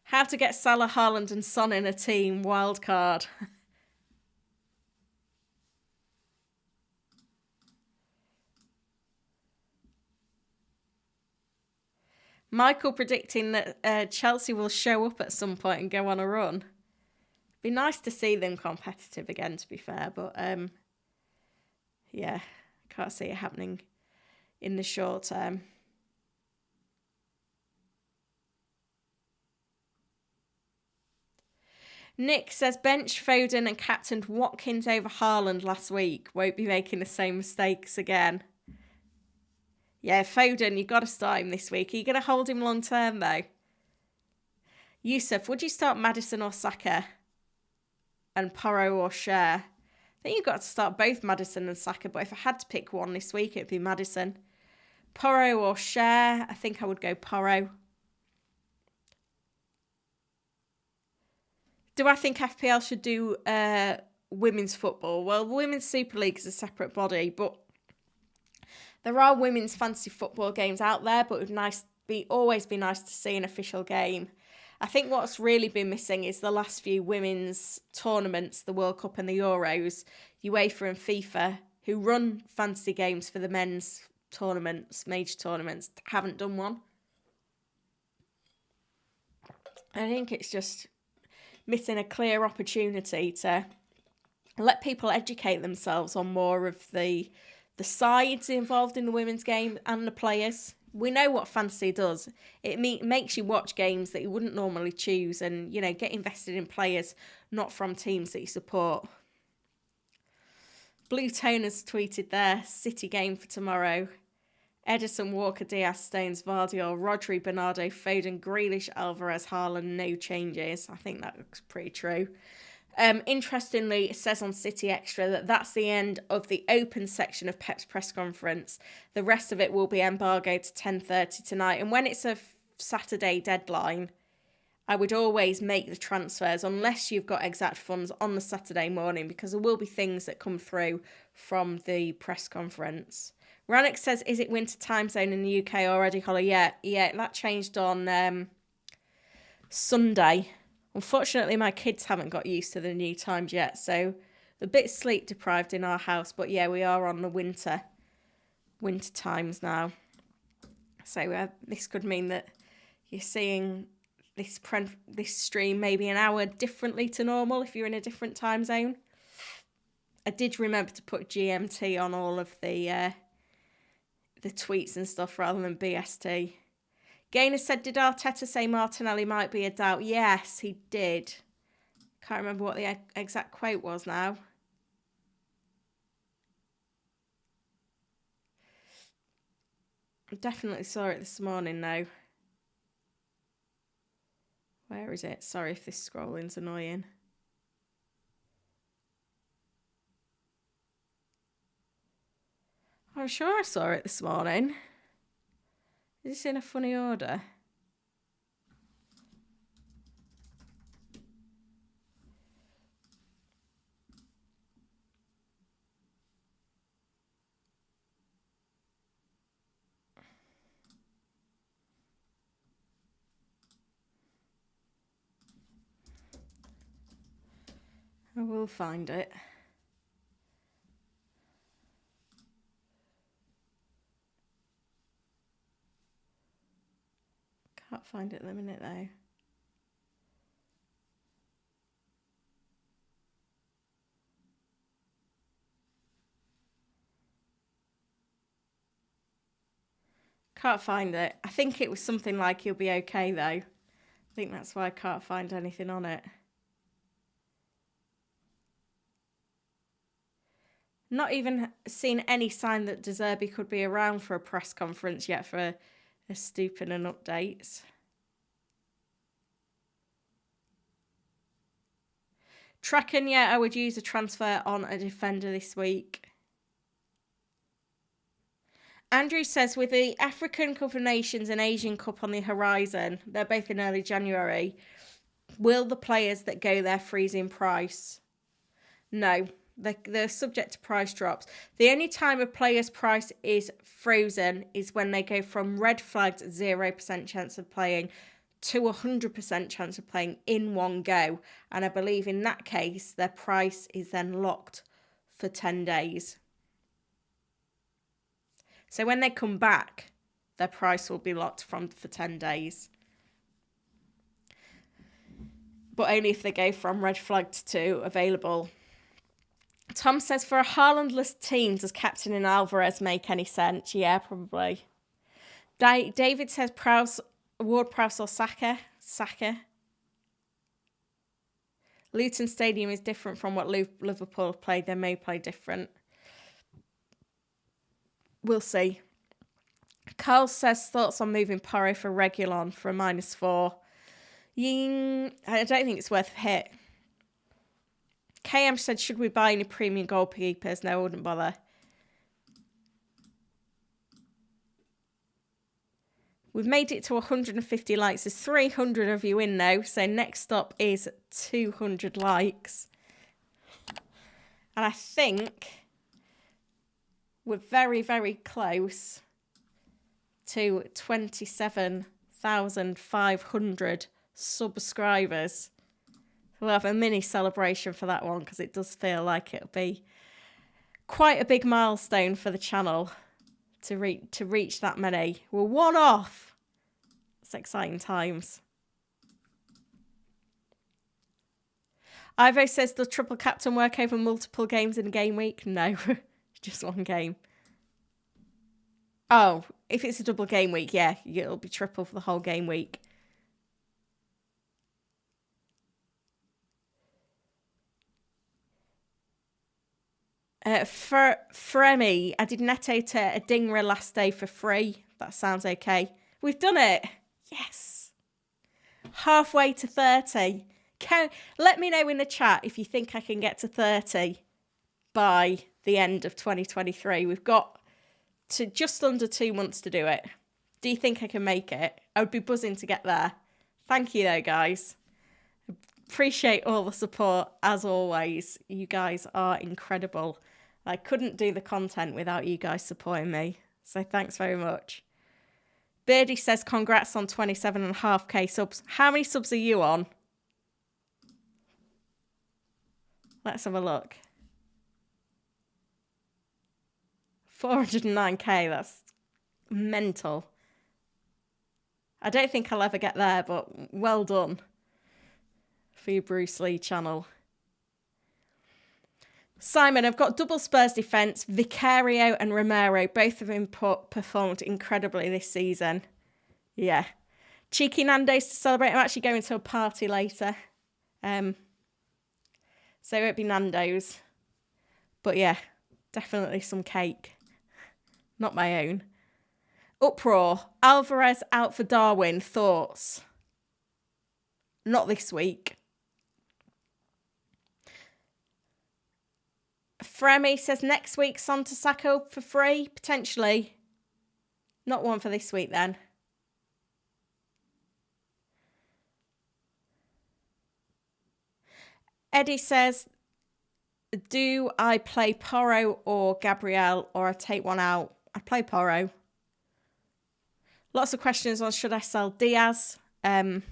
How to get Salah, Haaland and Son in a team. Wildcard. Michael predicting that Chelsea will show up at some point and go on a run. Be nice to see them competitive again, to be fair, but yeah, can't see it happening in the short term. Nick says bench Foden and captained Watkins over Haaland last week. Won't be making the same mistakes again. Yeah, Foden, you've got to start him this week. Are you going to hold him long term, though? Yusuf, would you start Maddison or Saka? And Porro or Schär? I think you've got to start both Maddison and Saka, but if I had to pick one this week, it'd be Maddison. Porro or Schär? I think I would go Porro. Do I think FPL should do women's football? Well, Women's Super League is a separate body, but there are women's fantasy football games out there, but it would always be nice to see an official game. I think what's really been missing is the last few women's tournaments, the World Cup and the Euros, UEFA and FIFA, who run fantasy games for the men's tournaments, major tournaments, haven't done one. I think it's just missing a clear opportunity to let people educate themselves on more of the sides involved in the women's game and the players. We know what fantasy does. It makes you watch games that you wouldn't normally choose and, you know, get invested in players not from teams that you support. Blue Tone has tweeted their City game for tomorrow. Edison, Walker, Diaz, Stones, Vardy, Rodri, Bernardo, Foden, Grealish, Alvarez, Haaland, no changes. I think that looks pretty true. Interestingly, it says on City Extra that that's the end of the open section of Pep's press conference. The rest of it will be embargoed to 10:30 tonight. And when it's a Saturday deadline, I would always make the transfers unless you've got exact funds on the Saturday morning, because there will be things that come through from the press conference. Rannock says, is it winter time zone in the UK already, Holly? Yeah, that changed on Sunday. Unfortunately, my kids haven't got used to the new times yet, so a bit sleep deprived in our house. But yeah, we are on the winter times now. So this could mean that you're seeing this stream maybe an hour differently to normal if you're in a different time zone. I did remember to put GMT on all of the tweets and stuff rather than BST. Gaynor said, did Arteta say Martinelli might be a doubt? Yes, he did. Can't remember what the exact quote was now. I definitely saw it this morning, though. Where is it? Sorry if this scrolling's annoying. I'm sure I saw it this morning. Is this in a funny order? I will find it. Can't find it at the minute, though. Can't find it. I think it was something like he'll be okay, though. I think that's why I can't find anything on it. Not even seen any sign that De Zerbi could be around for a press conference yet for a stupid and updates. Tracken, yeah, I would use a transfer on a defender this week. Andrew says, with the African Cup of Nations and Asian Cup on the horizon, they're both in early January, will the players that go there freeze in price? No, they're subject to price drops. The only time a player's price is frozen is when they go from red flagged 0% chance of playing to 100% chance of playing in one go. And I believe in that case, their price is then locked for 10 days. So when they come back, their price will be locked for 10 days. But only if they go from red flagged to available. Tom says, for a Haaland-less team, does captaining Alvarez make any sense? Yeah, probably. David says, Ward-Prowse or Saka? Saka. Luton Stadium is different from what Liverpool have played. They may play different. We'll see. Carl says, thoughts on moving Porro for Reguilon for a -4. I don't think it's worth a hit. KM said, should we buy any premium goalkeepers? No, I wouldn't bother. We've made it to 150 likes. There's 300 of you in now. So next stop is 200 likes. And I think we're very, very close to 27,500 subscribers. We'll have a mini celebration for that one because it does feel like it'll be quite a big milestone for the channel to reach that many. We're one off. It's exciting times. Ivo says, does triple captain work over multiple games in a game week? No, just one game. Oh, if it's a double game week, yeah, it'll be triple for the whole game week. Fremi, I did Neto to a Dingra last day for free. That sounds okay. We've done it. Yes. Halfway to 30. Let me know in the chat if you think I can get to 30 by the end of 2023. We've got to just under 2 months to do it. Do you think I can make it? I would be buzzing to get there. Thank you though, guys. Appreciate all the support as always. You guys are incredible. I couldn't do the content without you guys supporting me. So thanks very much. Birdie says, congrats on 27.5k subs. How many subs are you on? Let's have a look. 409k, that's mental. I don't think I'll ever get there, but well done for your Bruce Lee channel. Simon, I've got double Spurs defence. Vicario and Romero, both of them performed incredibly this season. Yeah. Cheeky Nando's to celebrate. I'm actually going to a party later. So it won't be Nando's. But yeah, definitely some cake. Not my own. Uproar. Alvarez out for Darwin. Thoughts? Not this week. Fremi says next week Son to Saka for free, potentially. Not one for this week then. Eddie says, do I play Porro or Gabriel, or I take one out? I play Porro. Lots of questions on should I sell Diaz. I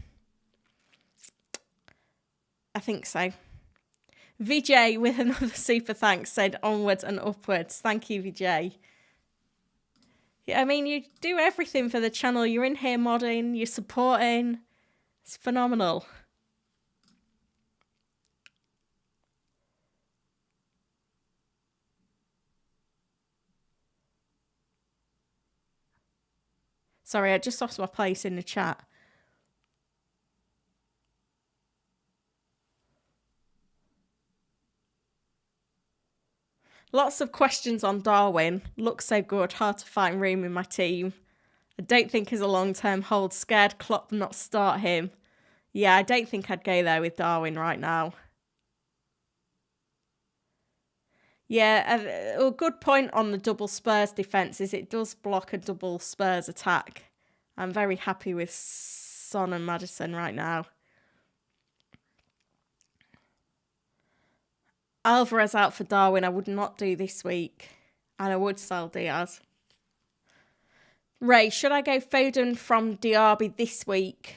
think so. Vijay with another super thanks said onwards and upwards. Thank you, Vijay. Yeah, I mean, you do everything for the channel. You're in here modding, you're supporting. It's phenomenal. Sorry, I just lost my place in the chat. Lots of questions on Darwin. Looks so good. Hard to find room in my team. I don't think he's a long-term hold. Scared Klopp not start him. Yeah, I don't think I'd go there with Darwin right now. Yeah, a good point on the double Spurs defence is it does block a double Spurs attack. I'm very happy with Son and Maddison right now. Alvarez out for Darwin, I would not do this week. And I would sell Diaz. Ray, should I go Foden from Diaby this week?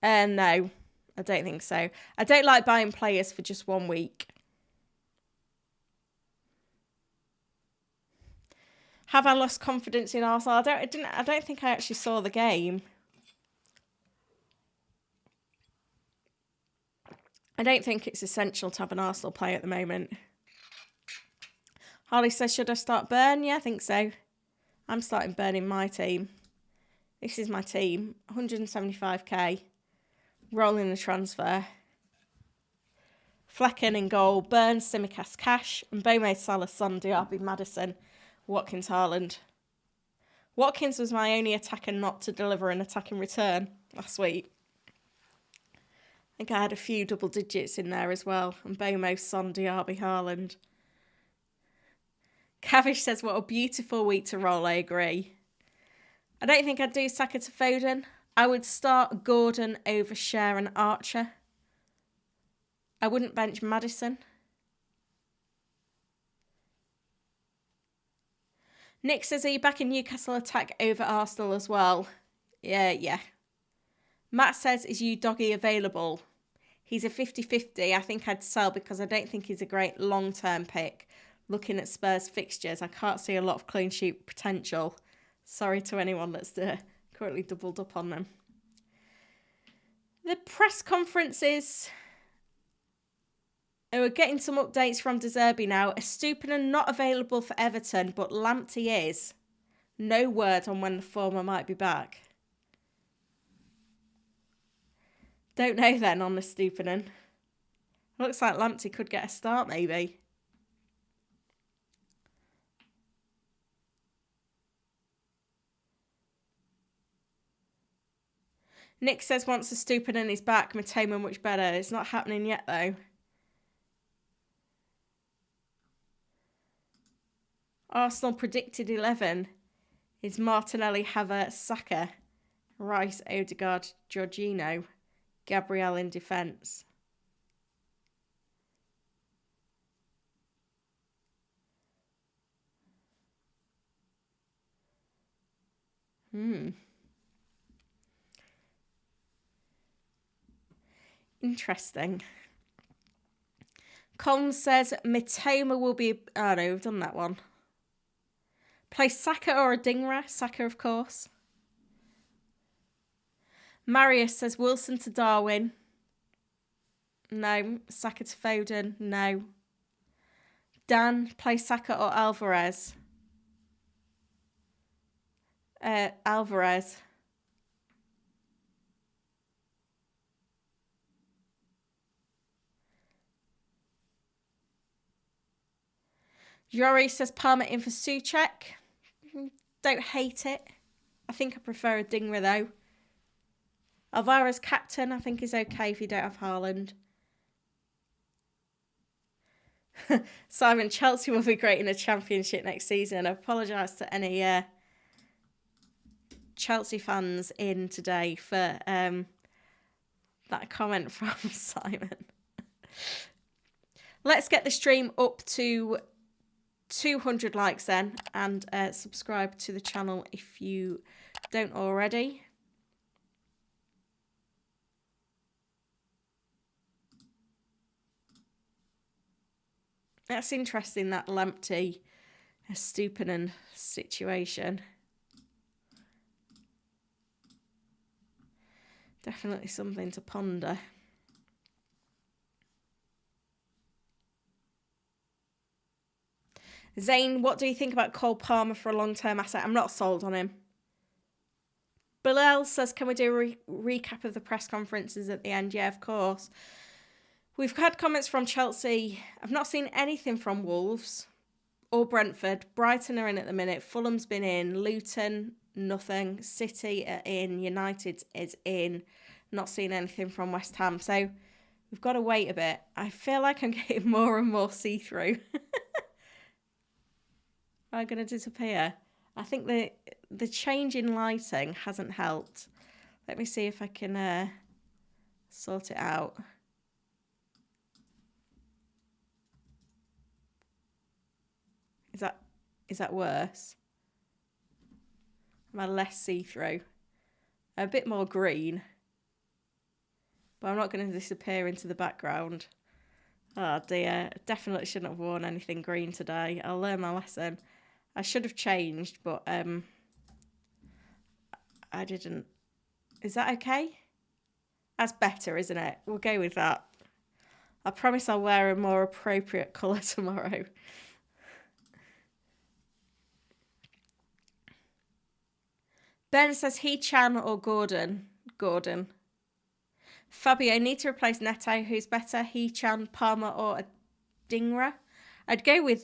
No, I don't think so. I don't like buying players for just 1 week. Have I lost confidence in Arsenal? I don't think I actually saw the game. I don't think it's essential to have an Arsenal player at the moment. Harley says, should I start Burn? Yeah, I think so. I'm starting Burn in my team. This is my team. 175k. Rolling the transfer. Flecken in goal. Burn, Simicast, Cash. And Beaumont, Salah, Son, Diaby, Maddison, Watkins, Haaland. Watkins was my only attacker not to deliver an attack in return last week. I think I had a few double digits in there as well. And Beaumont, Son, Diaby, Haaland. Cavish says, what a beautiful week to roll. I agree. I don't think I'd do Saka to Foden. I would start Gordon over Cher and Archer. I wouldn't bench Maddison. Nick says, are you back in Newcastle attack over Arsenal as well? Yeah. Matt says, is Udogie available? He's a 50-50. I think I'd sell because I don't think he's a great long-term pick. Looking at Spurs fixtures, I can't see a lot of clean sheet potential. Sorry to anyone that's currently doubled up on them. The press conferences. We're getting some updates from De Zerbi now. Estupiñán not available for Everton, but Lamptey is. No word on when the former might be back. Don't know then on Estupiñán. Looks like Lamptey could get a start maybe. Nick says once Estupiñán is back, Matoma much better. It's not happening yet though. Arsenal predicted 11 is Martinelli, Havertz, Saka, Rice, Odegaard, Jorginho, Gabriel in defence. Interesting. Colm says Mitoma will be... Oh no, we've done that one. Play Saka or Adingra. Saka, of course. Marius says Wilson to Darwin. No. Saka to Foden. No. Dan, play Saka or Alvarez. Alvarez. Jory says Palmer in for Souček. Don't hate it. I think I prefer Adingra though. Alvarez captain, I think is okay if you don't have Haaland. Simon, Chelsea will be great in the Championship next season. I apologise to any Chelsea fans in today for that comment from Simon. Let's get the stream up to 200 likes then, and subscribe to the channel if you don't already. That's interesting, that Lamptey Estupiñán situation. Definitely something to ponder. Zane, what do you think about Cole Palmer for a long-term asset? I'm not sold on him. Bilal says, can we do a recap of the press conferences at the end? Yeah, of course. We've had comments from Chelsea. I've not seen anything from Wolves or Brentford. Brighton are in at the minute. Fulham's been in. Luton, nothing. City are in. United is in. Not seen anything from West Ham. So We've got to wait a bit. I feel like I'm getting more and more see-through. Am I going to disappear? I think the change in lighting hasn't helped. Let me see if I can sort it out. Is that worse? Am I less see-through? A bit more green. But I'm not going to disappear into the background. Oh dear, definitely shouldn't have worn anything green today. I'll learn my lesson. I should have changed, but I didn't. Is that okay? That's better, isn't it? We'll go with that. I promise I'll wear a more appropriate colour tomorrow. Ben says He-Chan or Gordon. Gordon. Fabio, need to replace Neto. Who's better, He-Chan, Palmer or Dingra? I'd go with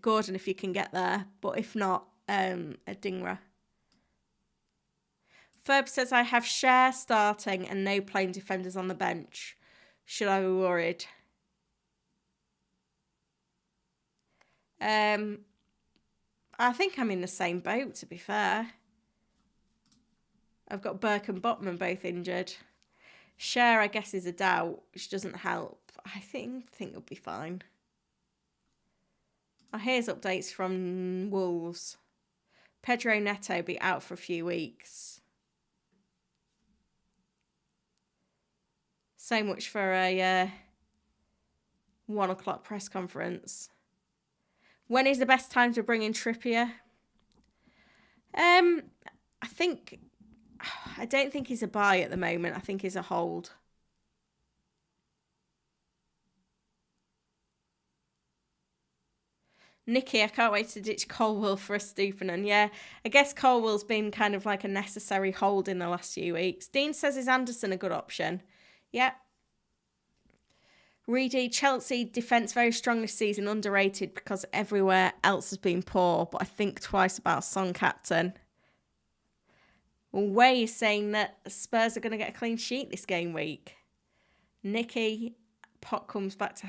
Gordon if you can get there, but if not, a Dingra. Ferb says I have Cher starting and no playing defenders on the bench. Should I be worried? I think I'm in the same boat, to be fair. I've got Burke and Botman both injured. Cher, I guess, is a doubt, which doesn't help. I think it'll be fine. Oh, here's updates from Wolves. Pedro Neto be out for a few weeks. So much for a 1 o'clock press conference. When is the best time to bring in Trippier? I don't think he's a buy at the moment. I think he's a hold. Nikki, I can't wait to ditch Colwell for a Stupinan. Yeah, I guess Colwell's been kind of like a necessary hold in the last few weeks. Dean says, is Anderson a good option? Yeah. Reedy, Chelsea defence very strong this season, underrated because everywhere else has been poor, but I think twice about Son captain. Well, Way is saying that Spurs are going to get a clean sheet this game week. Nikki, Pot comes back to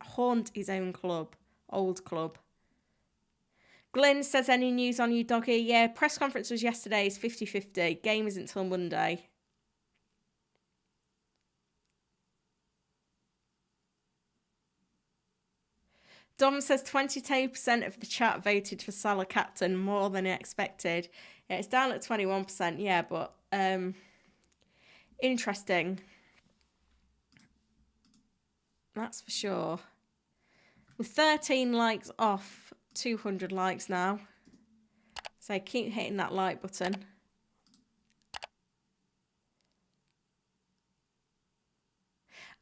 haunt his own club, old club. Glenn says, any news on Udogie? Yeah, press conference was yesterday, it's 50-50. Game isn't till Monday. Dom says 22% of the chat voted for Salah captain, more than expected. Yeah, it's down at 21%, yeah, but interesting. That's for sure. With 13 likes off 200 likes now. So keep hitting that like button.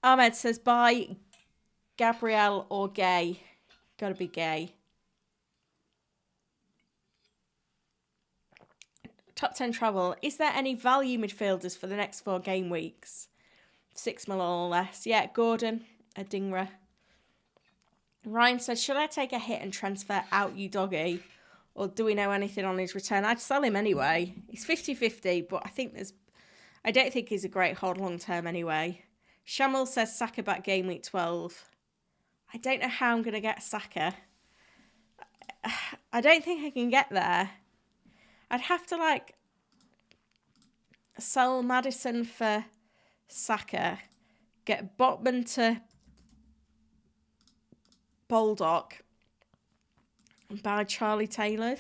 Ahmed says, buy Gabriel or Gay. Gotta be Gay. Top 10 travel. Is there any value midfielders for the next 4 game weeks? 6 mil or less. Yeah, Gordon, Adingra. Ryan says, should I take a hit and transfer out Udogie? Or do we know anything on his return? I'd sell him anyway. He's 50-50, but I don't think he's a great hold long term anyway. Shamil says Saka back game week 12. I don't know how I'm going to get Saka. I don't think I can get there. I'd have to sell Maddison for Saka, get Botman to Baldock, and buy Charlie Taylor,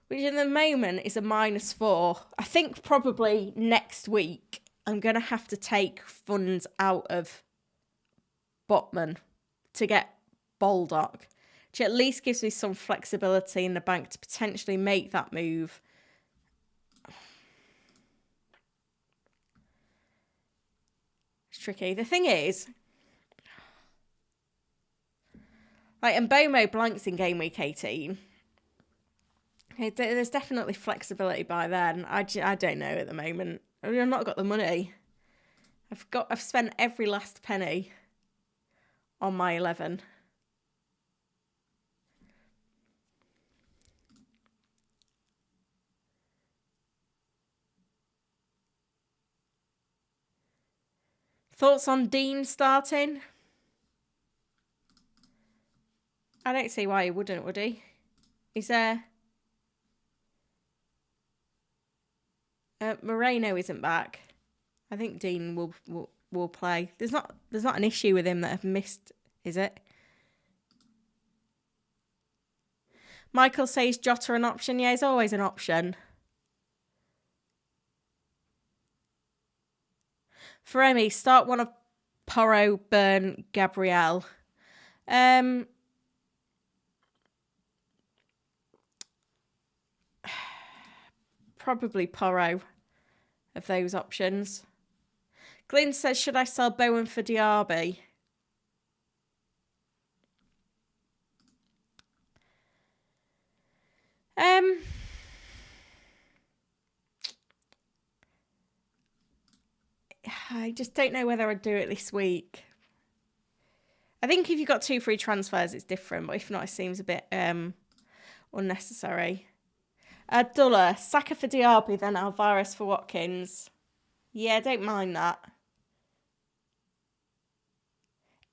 which in the moment is a -4. I think probably next week I'm going to have to take funds out of Botman to get Baldock, which at least gives me some flexibility in the bank to potentially make that move. It's tricky. The thing is, and Bomo blanks in game week 18. There's definitely flexibility by then. I don't know at the moment. I've not got the money. I've spent every last penny on my 11. Thoughts on Dean starting? I don't see why he wouldn't, would he? Is there... Moreno isn't back. I think Dean will play. There's not an issue with him that I've missed, is it? Michael says Jota an option. Yeah, he's always an option. For Emmy, start one of Porro, Burn, Gabriel. Probably Porro of those options. Glyn says, should I sell Bowen for Diaby? I just don't know whether I'd do it this week. I think if you've got 2 free transfers, it's different. But if not, it seems a bit unnecessary. Dulla, Saka for Diaby, then Alvarez for Watkins. Yeah, I don't mind that.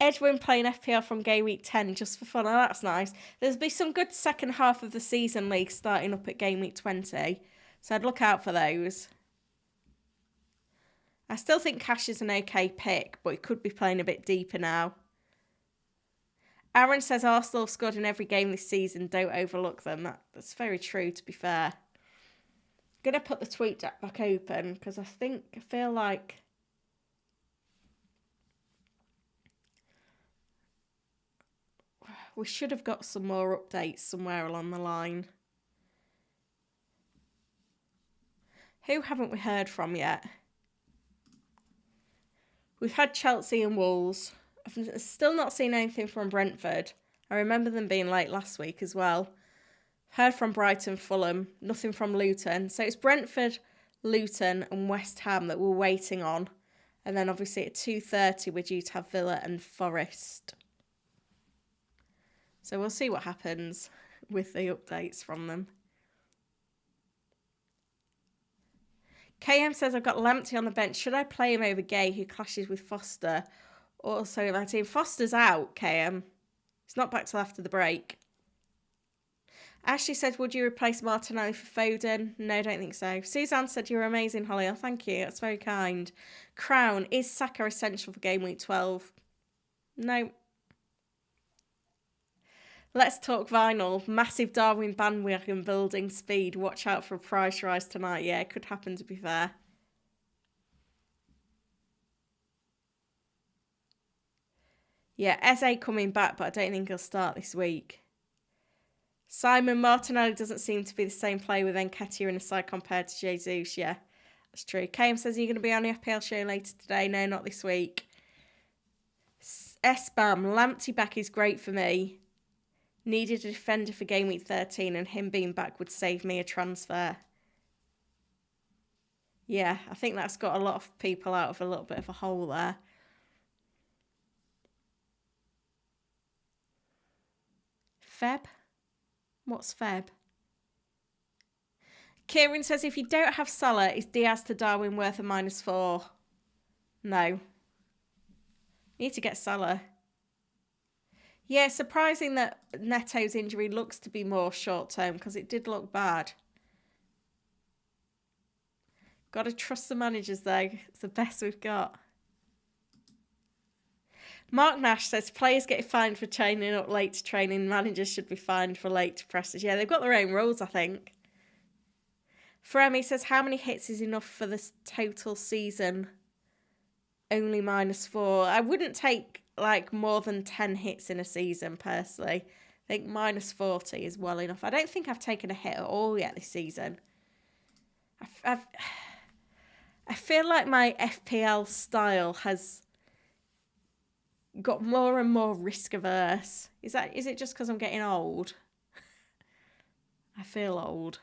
Edwin playing FPL from Game Week 10 just for fun. Oh, that's nice. There'll be some good second half of the season league starting up at Game Week 20. So I'd look out for those. I still think Cash is an okay pick, but he could be playing a bit deeper now. Aaron says Arsenal have scored in every game this season. Don't overlook them. That's very true, to be fair. I'm going to put the tweet back open because I feel like... we should have got some more updates somewhere along the line. Who haven't we heard from yet? We've had Chelsea and Wolves. I've still not seen anything from Brentford. I remember them being late last week as well. Heard from Brighton, Fulham. Nothing from Luton. So it's Brentford, Luton and West Ham that we're waiting on. And then obviously at 2:30 we're due to have Villa and Forest. So we'll see what happens with the updates from them. KM says, I've got Lamptey on the bench. Should I play him over Gay, who clashes with Foster? Also in my team. Foster's out, KM. He's not back till after the break. Ashley said, would you replace Martinelli for Foden? No, I don't think so. Suzanne said, you're amazing, Holly. Oh, thank you. That's very kind. Crown, is Saka essential for Game Week 12? No. Let's talk vinyl. Massive Darwin bandwagon building speed. Watch out for a price rise tonight. Yeah, it could happen, to be fair. Yeah, Eze coming back, but I don't think he'll start this week. Simon, Martinelli doesn't seem to be the same player with Nketiah in the side compared to Jesus. Yeah, that's true. KM says, are you going to be on the FPL show later today? No, not this week. S-Bam, Lamptey back is great for me. Needed a defender for Game Week 13 and him being back would save me a transfer. Yeah, I think that's got a lot of people out of a little bit of a hole there. Feb? What's Feb? Kieran says, if you don't have Salah, is Diaz to Darwin worth a -4? No. Need to get Salah. Yeah, surprising that Neto's injury looks to be more short-term because it did look bad. Got to trust the managers, though. It's the best we've got. Mark Nash says, players get fined for training up late to training. Managers should be fined for late to presses. Yeah, they've got their own rules, I think. Fremi says, how many hits is enough for this total season? Only -4. I wouldn't take like more than 10 hits in a season personally. I think -40 is well enough. I don't think I've taken a hit at all yet this season. I feel like my FPL style has got more and more risk averse. Is it just because I'm getting old? I feel old.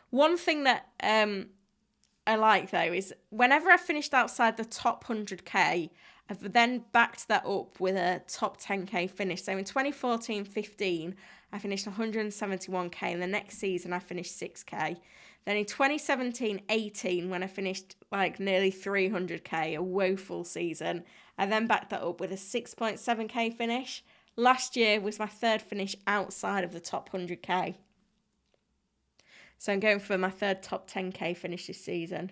One thing that I like though is whenever I finished outside the top 100k, I've then backed that up with a top 10k finish. So in 2014-15, I finished 171k, and the next season I finished 6k. Then in 2017-18, when I finished like nearly 300k, a woeful season, I then backed that up with a 6.7k finish. Last year was my third finish outside of the top 100k. So I'm going for my third top 10k finish this season.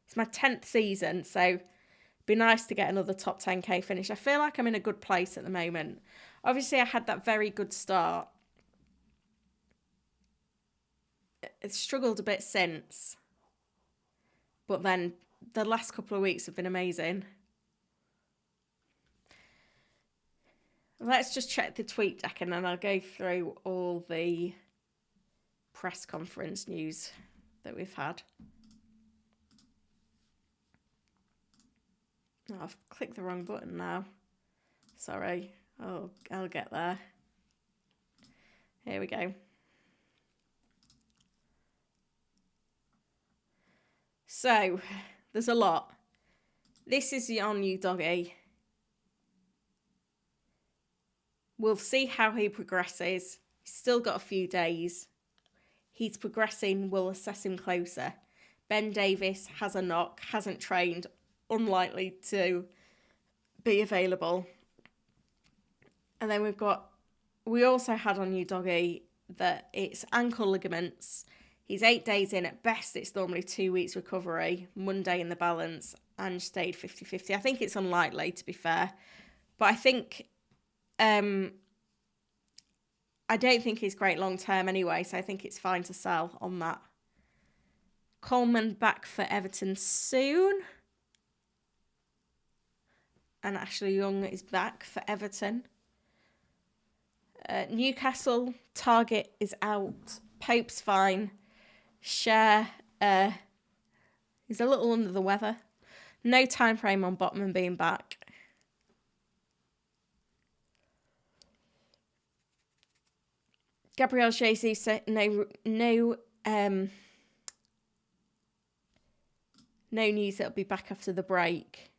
It's my 10th season, so it'd be nice to get another top 10k finish. I feel like I'm in a good place at the moment. Obviously, I had that very good start. It's struggled a bit since, but then the last couple of weeks have been amazing. Let's just check the tweet deck and then I'll go through all the press conference news that we've had. Oh, I've clicked the wrong button now. Sorry. Oh, I'll get there. Here we go. So, there's a lot. This is on Udogie. We'll see how he progresses. He's still got a few days. He's progressing. We'll assess him closer. Ben Davis has a knock, hasn't trained, unlikely to be available. And then we also had on Udogie that it's ankle ligaments. He's 8 days in. At best, it's normally 2 weeks recovery, Monday in the balance, and stayed 50-50. I think it's unlikely, to be fair. But I think, I don't think he's great long term anyway, so I think it's fine to sell on that. Coleman back for Everton soon. And Ashley Young is back for Everton. Newcastle, Target is out. Pope's fine. Cher is a little under the weather. No time frame on Botman being back. Gabriel Jesus said no news that'll be back after the break.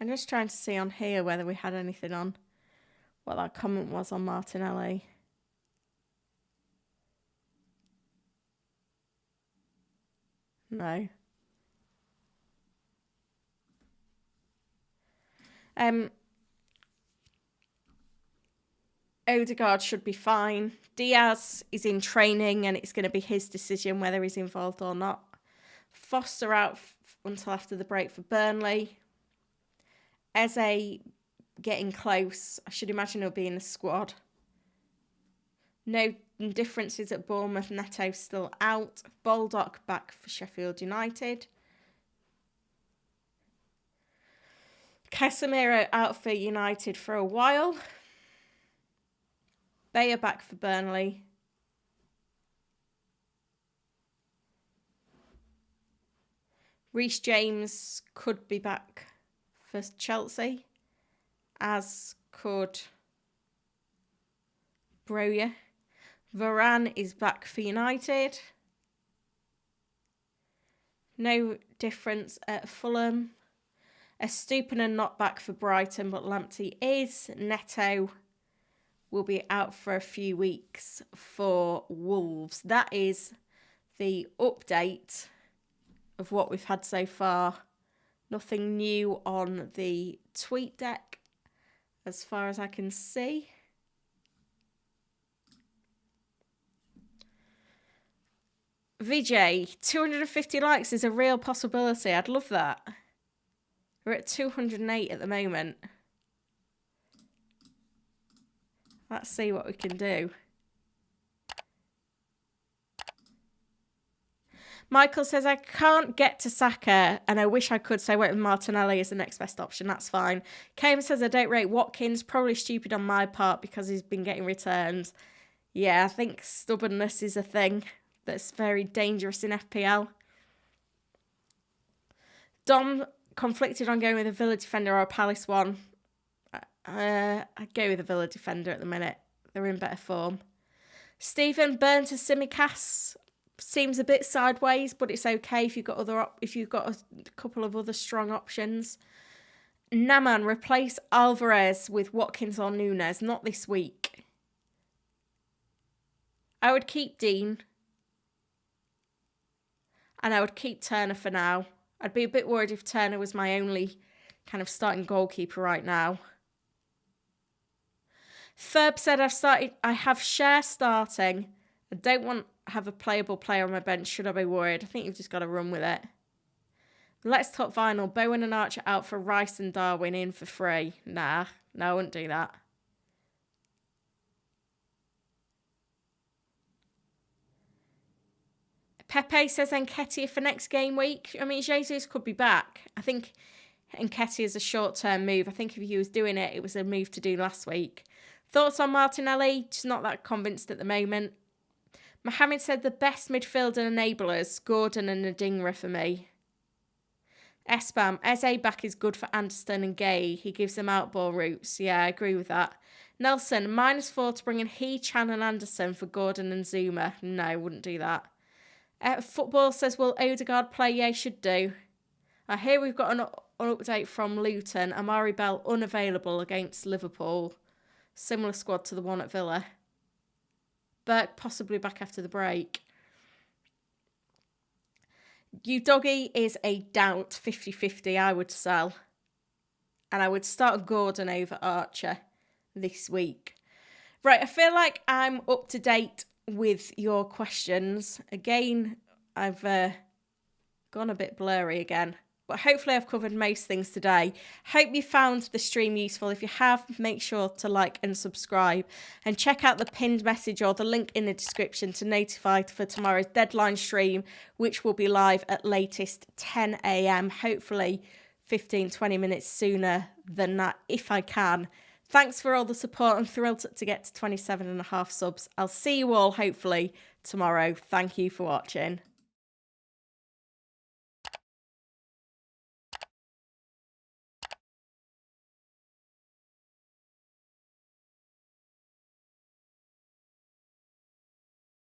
I'm just trying to see on here whether we had anything on what that comment was on Martinelli. No. Odegaard should be fine. Diaz is in training and it's going to be his decision whether he's involved or not. Foster out until after the break for Burnley. Eze getting close. I should imagine he'll be in the squad. No differences at Bournemouth. Neto still out. Baldock back for Sheffield United. Casemiro out for United for a while. Bayer back for Burnley. Reece James could be back for Chelsea, as could Broja. Varane is back for United. No difference at Fulham. Estupiñán not back for Brighton, but Lamptey is. Neto will be out for a few weeks for Wolves. That is the update of what we've had so far. Nothing new on the tweet deck as far as I can see. VJ, 250 likes is a real possibility. I'd love that. We're at 208 at the moment. Let's see what we can do. Michael says, I can't get to Saka and I wish I could, so I went with Martinelli as the next best option. That's fine. Kame says, I don't rate Watkins. Probably stupid on my part because he's been getting returns. Yeah, I think stubbornness is a thing that's very dangerous in FPL. Dom conflicted on going with a Villa defender or a Palace one. I'd go with a Villa defender at the minute. They're in better form. Stephen, Burn to Simicast seems a bit sideways, but it's okay if you've got a couple of other strong options. Naman, replace Alvarez with Watkins or Nunes. Not this week. I would keep Dean. And I would keep Turner for now. I'd be a bit worried if Turner was my only kind of starting goalkeeper right now. Ferb said I have Cher starting. I don't want to have a playable player on my bench. Should I be worried? I think you've just got to run with it. Let's talk vinyl. Bowen and Archer out for Rice and Darwin in for free. Nah, no, I wouldn't do that. Pepe says Nketiah for next game week. I mean, Jesus could be back. I think Nketiah is a short-term move. I think if he was doing it, it was a move to do last week. Thoughts on Martinelli? Just not that convinced at the moment. Mohammed said the best midfielder enablers, Gordon and Adingra for me. Espam, Eze back is good for Anderson and Gay. He gives them outball routes. Yeah, I agree with that. Nelson, -4 to bring in Chan and Anderson for Gordon and Zuma. No, wouldn't do that. Football says, will Odegaard play? Yeah, should do. I hear we've got an update from Luton. Amari Bell unavailable against Liverpool. Similar squad to the one at Villa. Burke possibly back after the break. Udogie is a doubt 50-50. I would sell. And I would start Gordon over Archer this week. Right, I feel like I'm up to date with your questions. Again, I've gone a bit blurry again. But hopefully I've covered most things today. Hope you found the stream useful. If you have, make sure to like and subscribe. And check out the pinned message or the link in the description to notify for tomorrow's deadline stream, which will be live at latest 10 a.m. Hopefully 15-20 minutes sooner than that, if I can. Thanks for all the support. I'm thrilled to get to 27.5 subs. I'll see you all, hopefully, tomorrow. Thank you for watching.